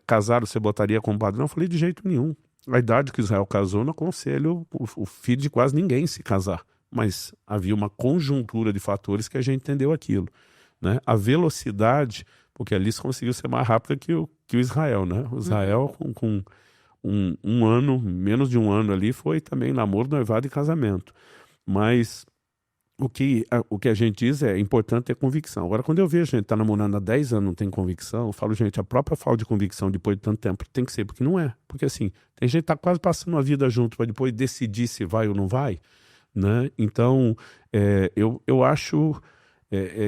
casaram, você botaria como padrão? Eu falei, de jeito nenhum. A idade que Israel casou, não aconselho o filho de quase ninguém se casar. Mas havia uma conjuntura de fatores que a gente entendeu aquilo, né? A velocidade, porque a Alice conseguiu ser mais rápida que o Israel, né? O Israel com um ano, menos de um ano ali, foi também namoro, noivado e casamento. Mas o que a gente diz é importante ter convicção. Agora, quando eu vejo a gente tá namorando há 10 anos e não tem convicção, eu falo, gente, a própria falta de convicção depois de tanto tempo tem que ser, porque não é. Porque assim, tem gente que tá quase passando a vida junto para depois decidir se vai ou não vai, né? Então, eu acho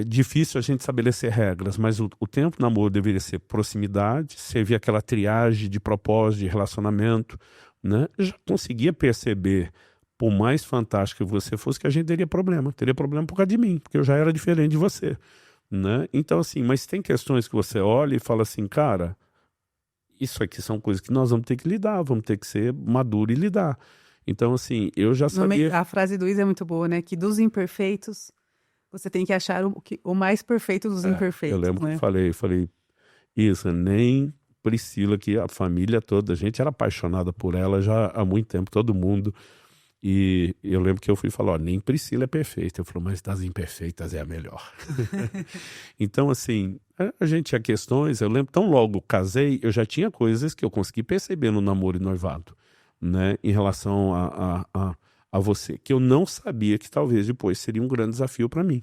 difícil a gente estabelecer regras, mas o tempo do namoro deveria ser proximidade, servir aquela triagem de propósito, de relacionamento, né? Eu já conseguia perceber, por mais fantástico que você fosse, que a gente teria problema por causa de mim, porque eu já era diferente de você, né? Então assim, mas tem questões que você olha e fala assim, cara, isso aqui são coisas que nós vamos ter que lidar, vamos ter que ser maduro e lidar. Então assim, eu já sabia... A frase do Luiz é muito boa, né? Que dos imperfeitos, você tem que achar o mais perfeito dos imperfeitos. Eu lembro né? que eu falei isso, nem Priscila, que a família toda, a gente era apaixonada por ela já há muito tempo, todo mundo. E eu lembro que eu fui falar, nem Priscila é perfeita. Eu falei, mas das imperfeitas é a melhor. Então, assim, a gente tinha questões. Eu lembro, tão logo casei, eu já tinha coisas que eu consegui perceber no namoro e noivado, né, em relação a você, que eu não sabia que talvez depois seria um grande desafio para mim,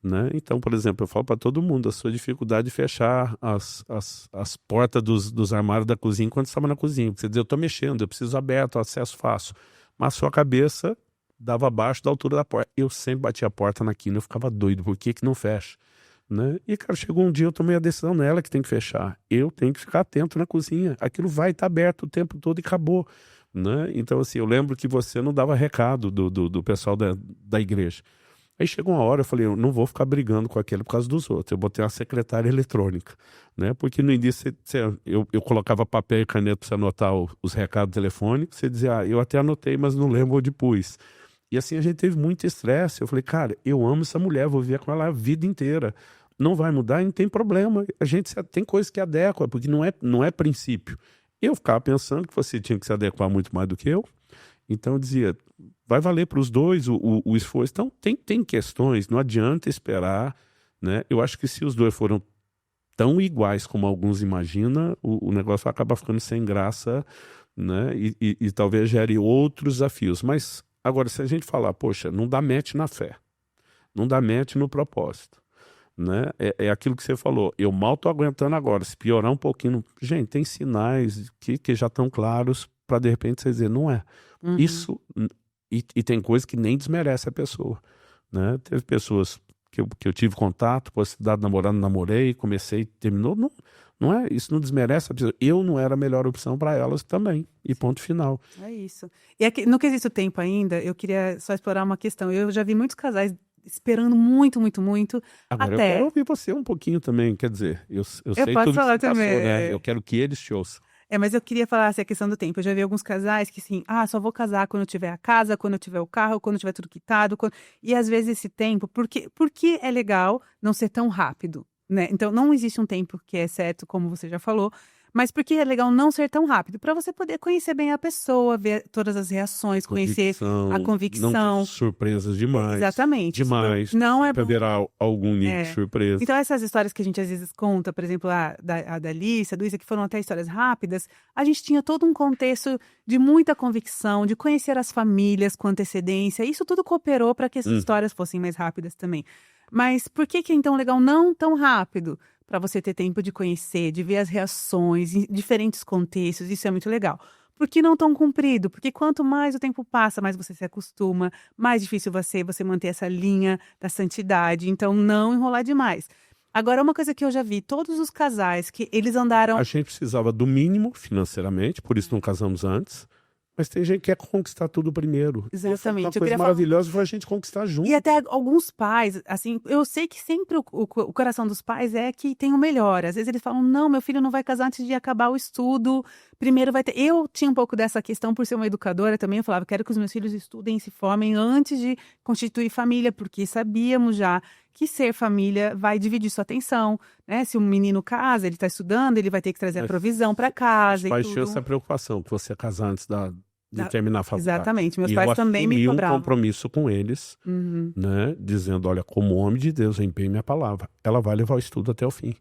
né? Então, por exemplo, eu falo para todo mundo, a sua dificuldade de fechar as portas dos armários da cozinha enquanto estava na cozinha. Você diz, eu estou mexendo, eu preciso aberto, acesso fácil. Mas sua cabeça dava abaixo da altura da porta. Eu sempre batia a porta na quina, eu ficava doido. Por que não fecha? Né? E, cara, chegou um dia, eu tomei a decisão nela que tem que fechar. Eu tenho que ficar atento na cozinha. Aquilo vai estar aberto o tempo todo e acabou. Né? Então, assim, eu lembro que você não dava recado do pessoal da igreja. Aí chegou uma hora, eu falei, eu não vou ficar brigando com aquele por causa dos outros. Eu botei uma secretária eletrônica, né? Porque no início eu colocava papel e caneta para você anotar os recados telefônicos. Você dizia, eu até anotei, mas não lembro onde pus. E assim a gente teve muito estresse. Eu falei, cara, eu amo essa mulher, vou viver com ela a vida inteira. Não vai mudar, não tem problema. A gente tem coisas que adequa, porque não é princípio. Eu ficava pensando que você tinha que se adequar muito mais do que eu. Então eu dizia, vai valer para os dois o esforço. Então tem questões, não adianta esperar, né? Eu acho que se os dois foram tão iguais como alguns imaginam, o negócio acaba ficando sem graça, né? E talvez gere outros desafios. Mas agora, se a gente falar, poxa, não dá match na fé, não dá match no propósito, né? É aquilo que você falou, eu mal estou aguentando agora, se piorar um pouquinho, gente, tem sinais que já estão claros para de repente você dizer, não é. Uhum. Isso, e tem coisa que nem desmerece a pessoa, né? Teve pessoas que eu tive contato, possibilidade de namorar, namorei, comecei, terminou, não é, isso não desmerece a pessoa. Eu não era a melhor opção para elas também, e ponto final. É isso. E aqui, no quesito tempo ainda, eu queria só explorar uma questão. Eu já vi muitos casais esperando muito, muito, muito. Agora até... eu quero ouvir você um pouquinho também, quer dizer, eu sei posso tudo falar que você também. passou, né? Eu quero que eles te ouçam. Mas eu queria falar assim, a questão do tempo. Eu já vi alguns casais que assim, só vou casar quando eu tiver a casa, quando eu tiver o carro, quando eu tiver tudo quitado. E às vezes esse tempo, porque é legal não ser tão rápido, né? Então não existe um tempo que é certo, como você já falou, mas porque é legal não ser tão rápido, para você poder conhecer bem a pessoa, ver todas as reações, conhecer a convicção. Não surpresas demais. Exatamente. Demais. Não é bom. Haverá algum nível de surpresa. Então essas histórias que a gente às vezes conta, por exemplo, a da Alice, a do Isa, que foram até histórias rápidas, a gente tinha todo um contexto de muita convicção, de conhecer as famílias com antecedência. Isso tudo cooperou para que essas histórias fossem mais rápidas também. Mas por que é então legal não tão rápido? Para você ter tempo de conhecer, de ver as reações em diferentes contextos, isso é muito legal. Por que não tão comprido? Porque quanto mais o tempo passa, mais você se acostuma, mais difícil você manter essa linha da santidade, então não enrolar demais. Agora, uma coisa que eu já vi, todos os casais que eles andaram... A gente precisava do mínimo financeiramente, por isso não casamos antes, Mas tem gente que quer conquistar tudo primeiro. Exatamente. Uma Eu coisa queria falar. maravilhosa foi a gente conquistar junto. E até alguns pais, assim, eu sei que sempre o coração dos pais é que tem o melhor. Às vezes eles falam, não, meu filho não vai casar antes de acabar o estudo, primeiro vai ter... Eu tinha um pouco dessa questão por ser uma educadora também, eu falava, quero que os meus filhos estudem e se formem antes de constituir família, porque sabíamos já que ser família vai dividir sua atenção, né? Se um menino casa, ele está estudando, ele vai ter que trazer a provisão para casa Os pais e tinham tudo. essa preocupação, que você ia casar antes de terminar a faculdade. Exatamente, meus E pais eu também me assumi um cobravam. compromisso com eles, né, dizendo, olha, como homem de Deus, eu empenho minha palavra. Ela vai levar o estudo até o fim.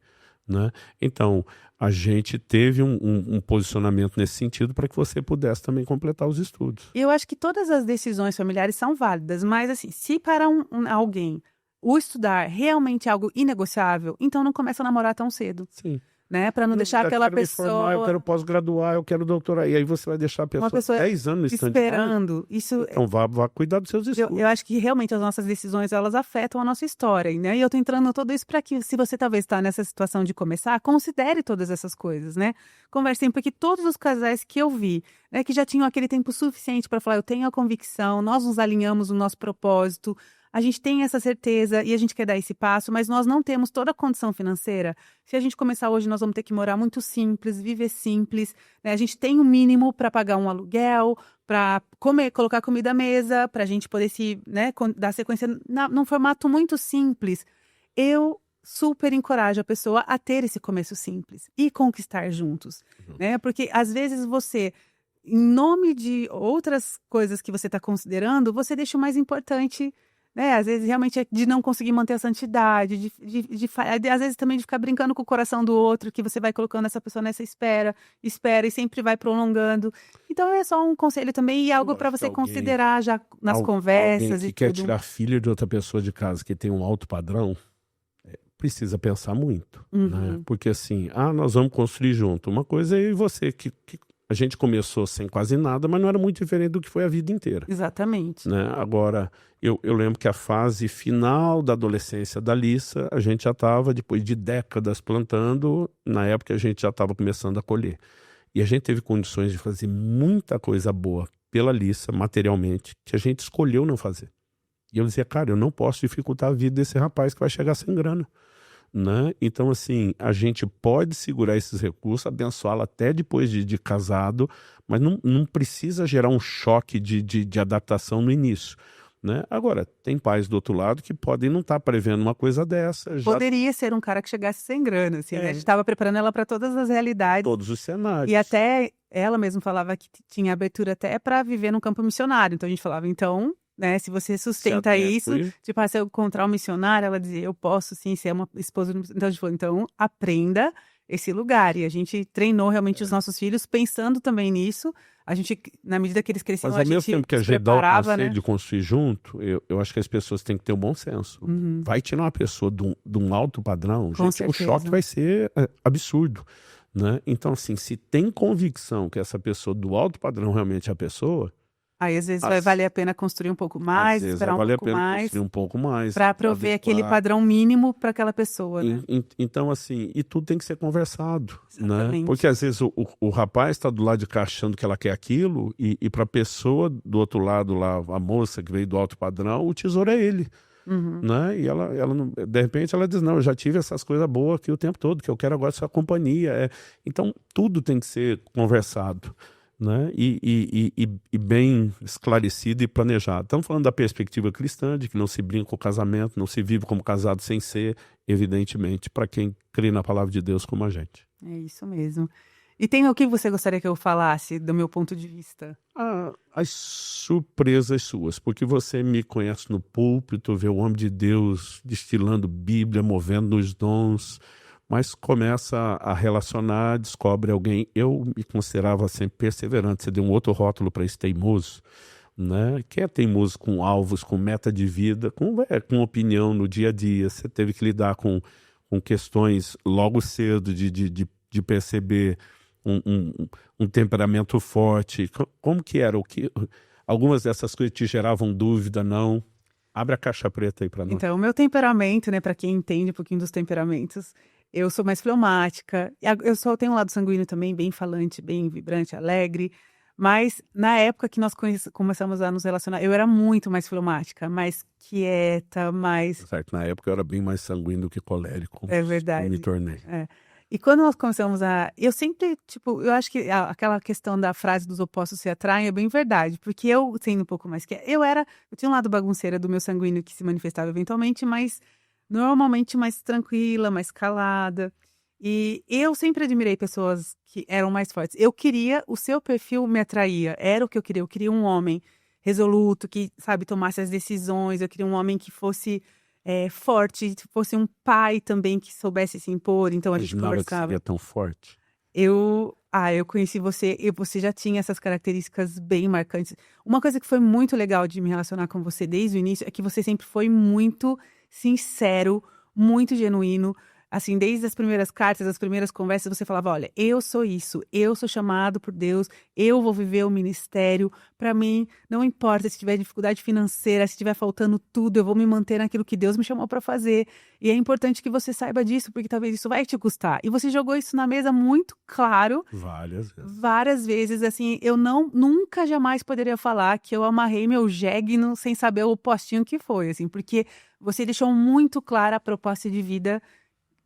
Né? Então, a gente teve um posicionamento nesse sentido para que você pudesse também completar os estudos. Eu acho que todas as decisões familiares são válidas, mas assim, se para alguém o estudar realmente é algo inegociável, então não começa a namorar tão cedo. Sim. Né? Para não deixar eu aquela quero me formar, eu pessoa... quero pós-graduar, eu quero doutorar. E aí você vai deixar a Uma pessoa pessoa 10 anos no estande. esperando. Isso, Então vá cuidar dos seus estudos. eu acho que realmente as nossas decisões, elas afetam a nossa história, né? E eu tô entrando tudo isso para que, se você talvez está nessa situação de começar, considere todas essas coisas, né? Conversem, porque todos os casais que eu vi, né, que já tinham aquele tempo suficiente para falar, eu tenho a convicção, nós nos alinhamos no nosso propósito, a gente tem essa certeza e a gente quer dar esse passo, mas nós não temos toda a condição financeira. Se a gente começar hoje, nós vamos ter que morar muito simples, viver simples, né? A gente tem o mínimo para pagar um aluguel, para comer, colocar comida à mesa, para a gente poder se, né, dar sequência num formato muito simples. Eu super encorajo a pessoa a ter esse começo simples e conquistar juntos, né? Porque às vezes você, em nome de outras coisas que você está considerando, você deixa o mais importante, né? Às vezes realmente é de não conseguir manter a santidade, às vezes também de ficar brincando com o coração do outro, que você vai colocando essa pessoa nessa espera e sempre vai prolongando. Então é só um conselho também e algo para você considerar já nas conversas alguém que e quer tudo. tirar filho de outra pessoa de casa que tem um alto padrão, precisa pensar muito, né? Porque assim, nós vamos construir junto. Uma coisa é eu e você, que a gente começou sem quase nada, mas não era muito diferente do que foi a vida inteira. Exatamente. Né? Agora, eu lembro que a fase final da adolescência da Lissa, a gente já estava, depois de décadas plantando, na época a gente já estava começando a colher. E a gente teve condições de fazer muita coisa boa pela Lissa, materialmente, que a gente escolheu não fazer. E eu dizia, cara, eu não posso dificultar a vida desse rapaz que vai chegar sem grana. Né? Então, assim, a gente pode segurar esses recursos, abençoá-lo até depois de casado, mas não precisa gerar um choque de adaptação no início. Né? Agora, tem pais do outro lado que podem não estar prevendo uma coisa dessa. Poderia ser um cara que chegasse sem grana, assim, né? A gente estava preparando ela para todas as realidades. Todos os cenários. E até ela mesma falava que tinha abertura até para viver num campo missionário. Então a gente falava, então, né, se você sustenta isso, tipo, se eu encontrar um missionário, ela dizia, eu posso sim ser uma esposa. Então a gente falou, então aprenda esse lugar. E a gente treinou realmente os nossos filhos pensando também nisso. A gente, na medida que eles cresciam, mas ao mesmo tempo que a gente dá o conselho de construir junto, eu acho que as pessoas têm que ter um bom senso. Vai tirar uma pessoa de um alto padrão, gente, o choque vai ser absurdo. Né? Então, assim, se tem convicção que essa pessoa do alto padrão realmente é a pessoa, aí às vezes vai valer a pena construir um pouco mais, esperar um pouco mais, para prover aquele padrão mínimo para aquela pessoa, né? Então, assim, e tudo tem que ser conversado, né? Porque às vezes o rapaz está do lado de cá achando que ela quer aquilo e para a pessoa do outro lado lá, a moça que veio do alto padrão, o tesouro é ele. Né? E ela de repente ela diz, não, eu já tive essas coisas boas aqui o tempo todo, que eu quero agora sua companhia. Então tudo tem que ser conversado, né? E bem esclarecido e planejado. Estamos falando da perspectiva cristã, de que não se brinca com o casamento, não se vive como casado sem ser, evidentemente, para quem crê na palavra de Deus como a gente. É isso mesmo. E tem o que você gostaria que eu falasse do meu ponto de vista? As surpresas suas, porque você me conhece no púlpito, vê o homem de Deus destilando Bíblia, movendo nos dons, mas começa a relacionar, descobre alguém. Eu me considerava sempre perseverante. Você deu um outro rótulo para esse teimoso, né? Quem é teimoso com alvos, com meta de vida, com opinião no dia a dia. Você teve que lidar com questões logo cedo de perceber um temperamento forte. Como que era? Algumas dessas coisas te geravam dúvida, não? Abre a caixa preta aí para nós. Então, o meu temperamento, né, para quem entende um pouquinho dos temperamentos, eu sou mais fleumática. Eu só tenho um lado sanguíneo também, bem falante, bem vibrante, alegre. Mas na época que nós começamos a nos relacionar, eu era muito mais fleumática, mais quieta, mais. Certo, na época eu era bem mais sanguíneo do que colérico, É eu me verdade. tornei. É. E quando nós começamos a. Eu sempre, tipo, eu acho que aquela questão da frase dos opostos se atraem é bem verdade, porque eu, sendo um pouco mais quieta, eu tinha um lado bagunceira do meu sanguíneo que se manifestava eventualmente, mas normalmente mais tranquila, mais calada. E eu sempre admirei pessoas que eram mais fortes. Eu queria, o seu perfil me atraía, era o que eu queria. Eu queria um homem resoluto, que, sabe, tomasse as decisões. Eu queria um homem que fosse forte, que fosse um pai também que soubesse se impor. Então a gente Imaginava que conversava. seria tão forte. Eu conheci você e você já tinha essas características bem marcantes. Uma coisa que foi muito legal de me relacionar com você desde o início é que você sempre foi muito sincero, muito genuíno. Assim, desde as primeiras cartas, as primeiras conversas, você falava: olha, eu sou isso, eu sou chamado por Deus, eu vou viver o ministério. Para mim, não importa se tiver dificuldade financeira, se estiver faltando tudo, eu vou me manter naquilo que Deus me chamou para fazer. E é importante que você saiba disso, porque talvez isso vai te custar. E você jogou isso na mesa muito claro, Várias vezes. várias vezes. Assim, eu nunca jamais poderia falar que eu amarrei meu jegue sem saber o postinho que foi, assim, porque você deixou muito clara a proposta de vida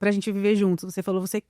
pra gente viver juntos. Você falou, você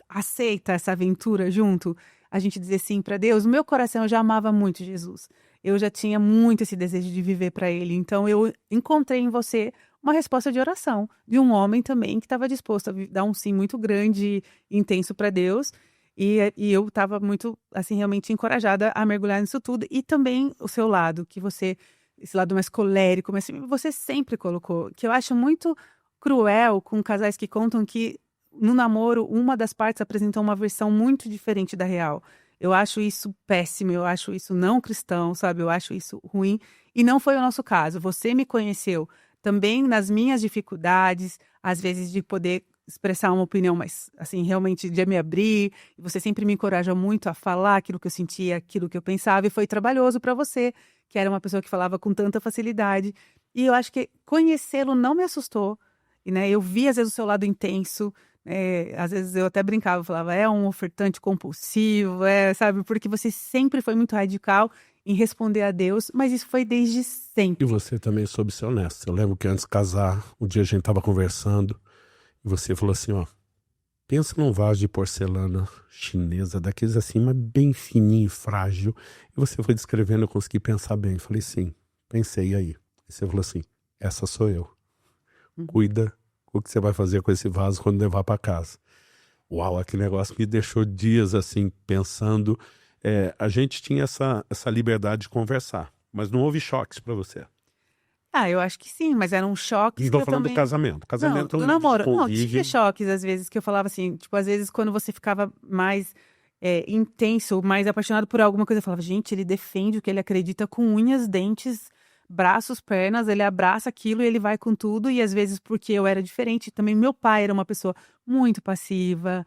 aceita essa aventura junto? A gente dizer sim para Deus. No meu coração eu já amava muito Jesus. Eu já tinha muito esse desejo de viver para Ele. Então eu encontrei em você uma resposta de oração de um homem também que estava disposto a dar um sim muito grande e intenso para Deus. E eu estava muito, assim, realmente encorajada a mergulhar nisso tudo. E também o seu lado, que você, esse lado mais colérico, mas assim, você sempre colocou, que eu acho muito cruel com casais que contam que no namoro uma das partes apresentou uma versão muito diferente da real. Eu acho isso péssimo, eu acho isso não cristão, sabe? Eu acho isso ruim. E não foi o nosso caso. Você me conheceu também nas minhas dificuldades, às vezes de poder expressar uma opinião, mas assim, realmente de me abrir. E você sempre me encoraja muito a falar aquilo que eu sentia, aquilo que eu pensava, e foi trabalhoso para você, que era uma pessoa que falava com tanta facilidade. E eu acho que conhecê-lo não me assustou. E, né, eu vi, às vezes, o seu lado intenso. Às vezes eu até brincava, falava, é um ofertante compulsivo, sabe? Porque você sempre foi muito radical em responder a Deus, mas isso foi desde E sempre. você também soube ser honesto. Eu lembro que antes de casar, um dia a gente tava conversando e você falou assim, ó, pensa num vaso de porcelana chinesa, daqueles assim, mas bem fininho e frágil. E você foi descrevendo, eu consegui pensar bem. Falei, sim, pensei, e aí? E você falou assim, essa sou eu. Cuida o que você vai fazer com esse vaso quando levar para casa. Uau, aquele negócio me deixou dias assim, pensando. A gente tinha essa liberdade de conversar, mas não houve choques para você. Eu acho que sim, mas eram choques Não que estou eu falando do também. casamento. Não, Casamento do a gente namoro. Não, convive. tinha choques às vezes que eu falava assim, tipo, às vezes quando você ficava mais intenso, mais apaixonado por alguma coisa, eu falava, gente, ele defende o que ele acredita com unhas, dentes, braços, pernas, ele abraça aquilo e ele vai com tudo. E às vezes, porque eu era diferente, também meu pai era uma pessoa muito passiva.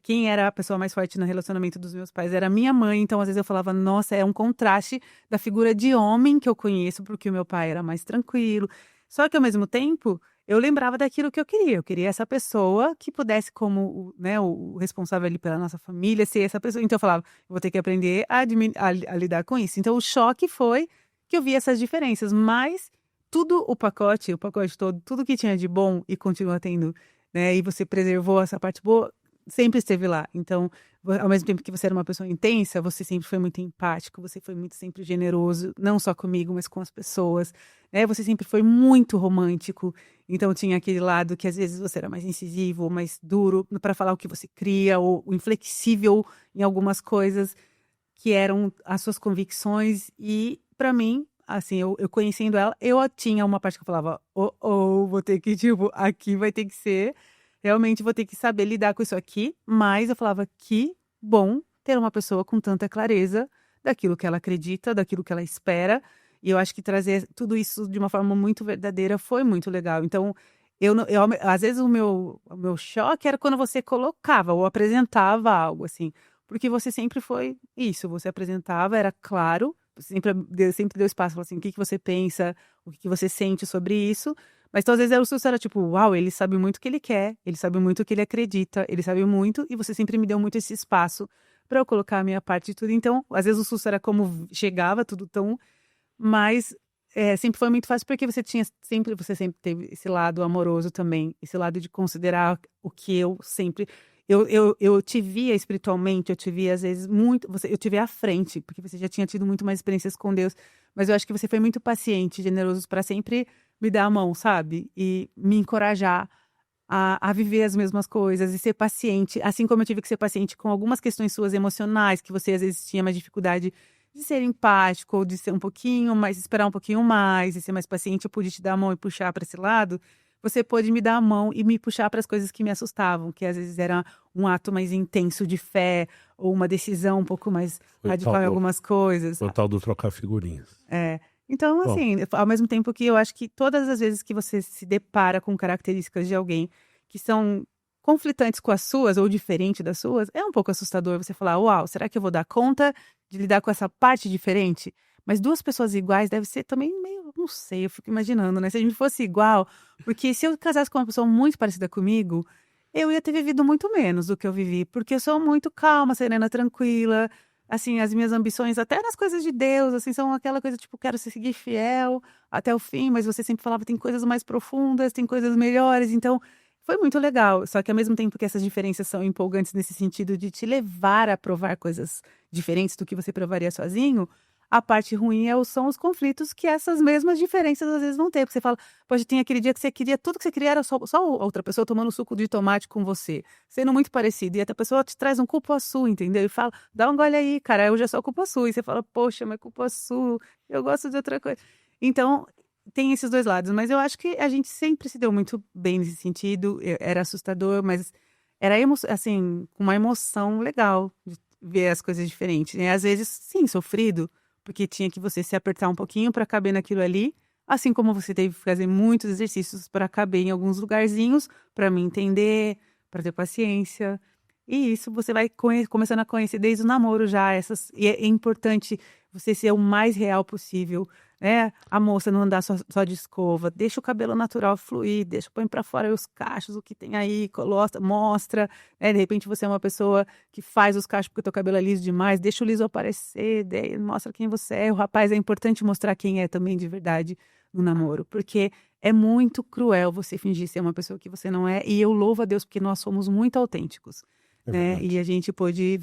Quem era a pessoa mais forte no relacionamento dos meus pais era minha mãe. Então, às vezes, eu falava, nossa, é um contraste da figura de homem que eu conheço, porque o meu pai era mais tranquilo. Só que, ao mesmo tempo, eu lembrava daquilo que eu queria. Eu queria essa pessoa que pudesse, como né, o responsável ali pela nossa família, ser essa pessoa. Então, eu falava, eu vou ter que aprender a lidar com isso. Então, o choque foi que eu vi essas diferenças, mas tudo o pacote todo, tudo que tinha de bom e continua tendo, né? E você preservou essa parte boa, sempre esteve lá. Então, ao mesmo tempo que você era uma pessoa intensa, você sempre foi muito empático, você foi muito sempre generoso, não só comigo, mas com as pessoas, né? Você sempre foi muito romântico. Então, tinha aquele lado que às vezes você era mais incisivo, mais duro para falar o que você cria, ou inflexível em algumas coisas que eram as suas convicções. E para mim, assim, eu conhecendo ela, eu tinha uma parte que eu falava, vou ter que, tipo, aqui vai ter que ser, realmente vou ter que saber lidar com isso aqui. Mas eu falava, que bom ter uma pessoa com tanta clareza daquilo que ela acredita, daquilo que ela espera. E eu acho que trazer tudo isso de uma forma muito verdadeira foi muito legal. Então, às vezes o meu choque era quando você colocava ou apresentava algo assim. Porque você sempre foi isso, você apresentava, era claro, você sempre deu espaço, falou assim, o que que você pensa, o que que você sente sobre isso, mas então, às vezes o susto era tipo, uau, ele sabe muito o que ele quer, ele sabe muito o que ele acredita, ele sabe muito, e você sempre me deu muito esse espaço para eu colocar a minha parte de tudo. Então, às vezes o susto era como chegava, tudo tão... Mas sempre foi muito fácil porque você sempre teve esse lado amoroso também, esse lado de considerar o que eu sempre... Eu te via espiritualmente, eu te via às vezes muito... eu te via à frente, porque você já tinha tido muito mais experiências com Deus, mas eu acho que você foi muito paciente, generoso para sempre me dar a mão, sabe? E me encorajar a viver as mesmas coisas e ser paciente, assim como eu tive que ser paciente com algumas questões suas emocionais, que você às vezes tinha mais dificuldade de ser empático, ou de ser um pouquinho mais, esperar um pouquinho mais, e ser mais paciente, eu pude te dar a mão e puxar para esse lado. Você pôde me dar a mão e me puxar para as coisas que me assustavam, que às vezes era um ato mais intenso de fé, ou uma decisão um pouco mais radical em algumas coisas. O tal do trocar figurinhas. Então, Bom, assim, ao mesmo tempo que eu acho que todas as vezes que você se depara com características de alguém que são conflitantes com as suas ou diferente das suas, é um pouco assustador você falar, uau, será que eu vou dar conta de lidar com essa parte diferente? Mas duas pessoas iguais deve ser também meio, não sei, eu fico imaginando, né? Se a gente fosse igual, porque se eu casasse com uma pessoa muito parecida comigo, eu ia ter vivido muito menos do que eu vivi, porque eu sou muito calma, serena, tranquila. Assim, as minhas ambições, até nas coisas de Deus, assim, são aquela coisa, tipo, quero seguir fiel até o fim, mas você sempre falava, tem coisas mais profundas, tem coisas melhores, então foi muito legal. Só que ao mesmo tempo que essas diferenças são empolgantes nesse sentido de te levar a provar coisas diferentes do que você provaria sozinho, a parte ruim são os conflitos que essas mesmas diferenças às vezes vão ter. Porque você fala, pode ter aquele dia que você queria, tudo que você queria era só outra pessoa tomando suco de tomate com você, sendo muito parecido. E a pessoa te traz um cupuaçu, entendeu? E fala, dá um gole aí, cara, hoje é só cupuaçu. E você fala, poxa, mas cupuaçu, eu gosto de outra coisa. Então, tem esses dois lados. Mas eu acho que a gente sempre se deu muito bem nesse sentido. Era assustador, mas era assim, com uma emoção legal de ver as coisas diferentes. E às vezes, sim, sofrido, porque tinha que você se apertar um pouquinho para caber naquilo ali, assim como você teve que fazer muitos exercícios para caber em alguns lugarzinhos, para me entender, para ter paciência. E isso você vai começando a conhecer desde o namoro já essas, e é importante você ser o mais real possível, né? A moça não andar só de escova, deixa o cabelo natural fluir, põe para fora os cachos, o que tem aí, coloca, mostra, né? De repente você é uma pessoa que faz os cachos porque o teu cabelo é liso demais, deixa o liso aparecer, mostra quem você é. O rapaz, é importante mostrar quem é também de verdade no namoro, porque é muito cruel você fingir ser uma pessoa que você não é, e eu louvo a Deus porque nós somos muito autênticos. Né? E a gente pôde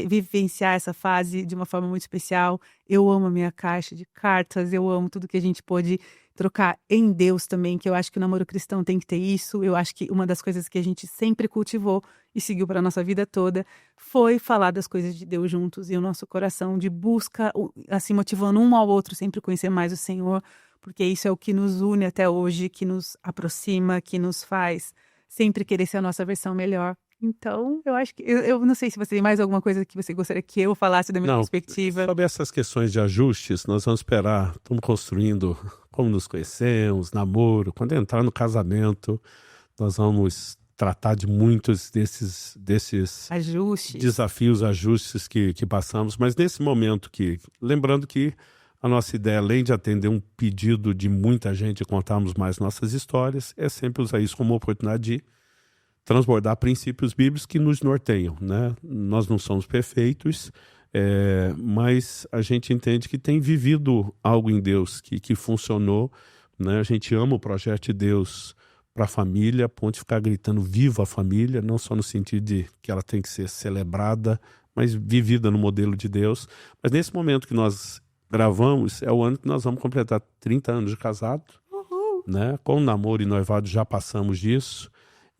vivenciar essa fase de uma forma muito especial. Eu amo a minha caixa de cartas, eu amo tudo que a gente pôde trocar em Deus também, que eu acho que o namoro cristão tem que ter isso. Eu acho que uma das coisas que a gente sempre cultivou e seguiu para a nossa vida toda foi falar das coisas de Deus juntos, e o nosso coração de busca, assim, motivando um ao outro sempre conhecer mais o Senhor, porque isso é o que nos une até hoje, que nos aproxima, que nos faz sempre querer ser a nossa versão melhor. Então, eu acho que... Eu não sei se você tem mais alguma coisa que você gostaria que eu falasse da minha perspectiva. Sobre essas questões de ajustes, nós vamos esperar. Estamos construindo como nos conhecemos, namoro. Quando entrar no casamento, nós vamos tratar de muitos desses ajustes, desafios, ajustes que passamos. Mas nesse momento lembrando que a nossa ideia, além de atender um pedido de muita gente e contarmos mais nossas histórias, é sempre usar isso como uma oportunidade de transbordar princípios bíblicos que nos norteiam, né? Nós não somos perfeitos, mas a gente entende que tem vivido algo em Deus que funcionou, né? A gente ama o projeto de Deus para a família, a ponto de ficar gritando viva a família, não só no sentido de que ela tem que ser celebrada, mas vivida no modelo de Deus. Mas nesse momento que nós gravamos, é o ano que nós vamos completar 30 anos de casado, né? Com o namoro e noivado já passamos disso.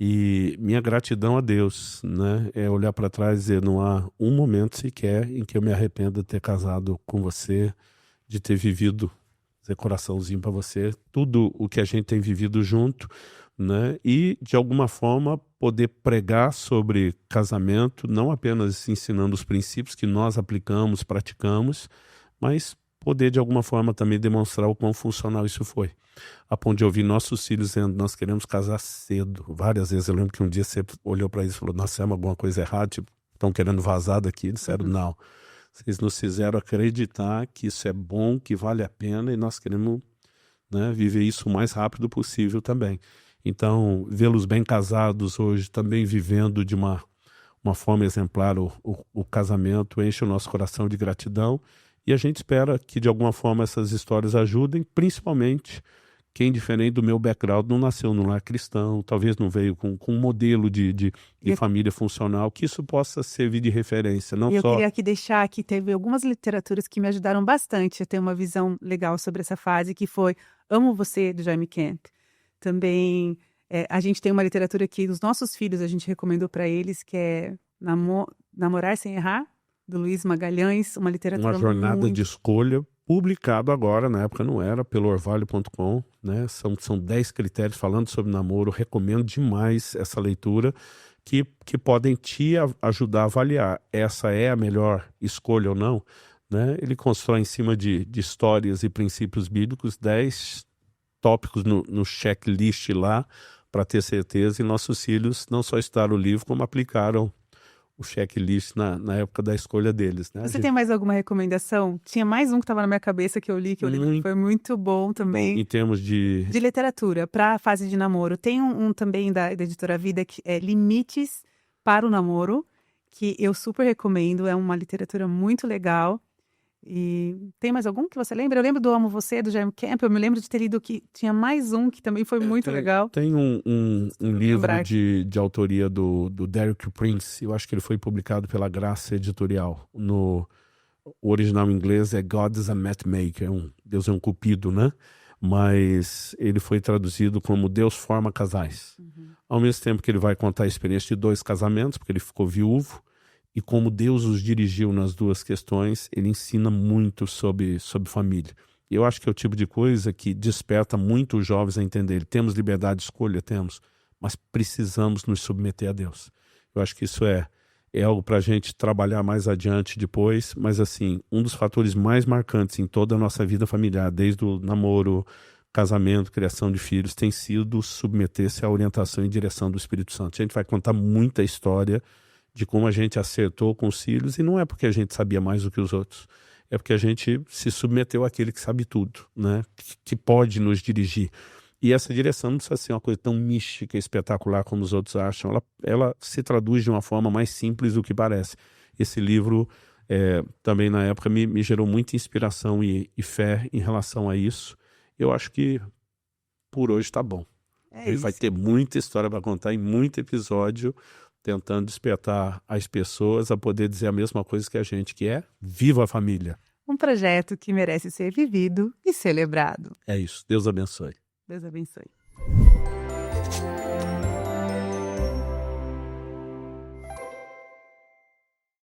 E minha gratidão a Deus, né, é olhar para trás e dizer, não há um momento sequer em que eu me arrependa de ter casado com você, de ter vivido, dizer coraçãozinho para você, tudo o que a gente tem vivido junto, né, e de alguma forma poder pregar sobre casamento, não apenas ensinando os princípios que nós aplicamos, praticamos, mas poder de alguma forma também demonstrar o quão funcional isso foi. A ponto de ouvir nossos filhos dizendo, nós queremos casar cedo. Várias vezes eu lembro que um dia você olhou para eles e falou, nós fizemos alguma coisa errada, tipo, estão querendo vazar daqui. Eles disseram, não. Vocês nos fizeram acreditar que isso é bom, que vale a pena, e nós queremos, né, viver isso o mais rápido possível também. Então, vê-los bem casados hoje, também vivendo de uma uma forma exemplar o casamento, enche o nosso coração de gratidão e a gente espera que de alguma forma essas histórias ajudem, principalmente quem, diferente do meu background, não nasceu num lar cristão, talvez não veio com um modelo de família funcional, que isso possa servir de referência, não E eu só... queria aqui deixar que teve algumas literaturas que me ajudaram bastante a ter uma visão legal sobre essa fase, que foi Amo Você, do Jaime Camp. Também a gente tem uma literatura que os nossos filhos a gente recomendou para eles, que é Namorar Sem Errar, do Luiz Magalhães, uma literatura Uma jornada de escolha, publicado agora, na época não era, pelo orvalho.com, né? São 10 critérios falando sobre namoro, recomendo demais essa leitura, que podem te ajudar a avaliar, essa é a melhor escolha ou não, né? Ele constrói em cima de histórias e princípios bíblicos 10 tópicos no checklist lá, para ter certeza, e nossos filhos não só estudaram o livro, como aplicaram o checklist na época da escolha deles, né? Você tem mais alguma recomendação? Tinha mais um que estava na minha cabeça que eu li, que eu li, que foi muito bom também. Em termos de literatura, para a fase de namoro. Tem um também da Editora Vida, que é Limites para o Namoro, que eu super recomendo, é uma literatura muito legal. E tem mais algum que você lembra? Eu lembro do Amo Você, do Jaime Camp, eu me lembro de ter lido que tinha mais um que também foi muito legal. Tem um livro de autoria do Derek Prince, eu acho que ele foi publicado pela Graça Editorial. O original em inglês é God is a Matchmaker, Deus é um cupido, né? Mas ele foi traduzido como Deus forma casais. Ao mesmo tempo que ele vai contar a experiência de 2 casamentos, porque ele ficou viúvo, e como Deus os dirigiu nas 2 questões, ele ensina muito sobre família. E eu acho que é o tipo de coisa que desperta muito os jovens a entender. Temos liberdade de escolha, temos, mas precisamos nos submeter a Deus. Eu acho que isso é algo para a gente trabalhar mais adiante depois, mas assim, um dos fatores mais marcantes em toda a nossa vida familiar, desde o namoro, casamento, criação de filhos, tem sido submeter-se à orientação e direção do Espírito Santo. A gente vai contar muita história de como a gente acertou com os filhos, e não é porque a gente sabia mais do que os outros, é porque a gente se submeteu àquele que sabe tudo, né? Que pode nos dirigir. E essa direção não precisa ser uma coisa tão mística e espetacular como os outros acham, ela se traduz de uma forma mais simples do que parece. Esse livro também na época me gerou muita inspiração e fé em relação a isso. Eu acho que por hoje está bom. Vai ter muita história para contar em muito episódio, tentando despertar as pessoas a poder dizer a mesma coisa que a gente, que é viva a família. Um projeto que merece ser vivido e celebrado. É isso. Deus abençoe. Deus abençoe.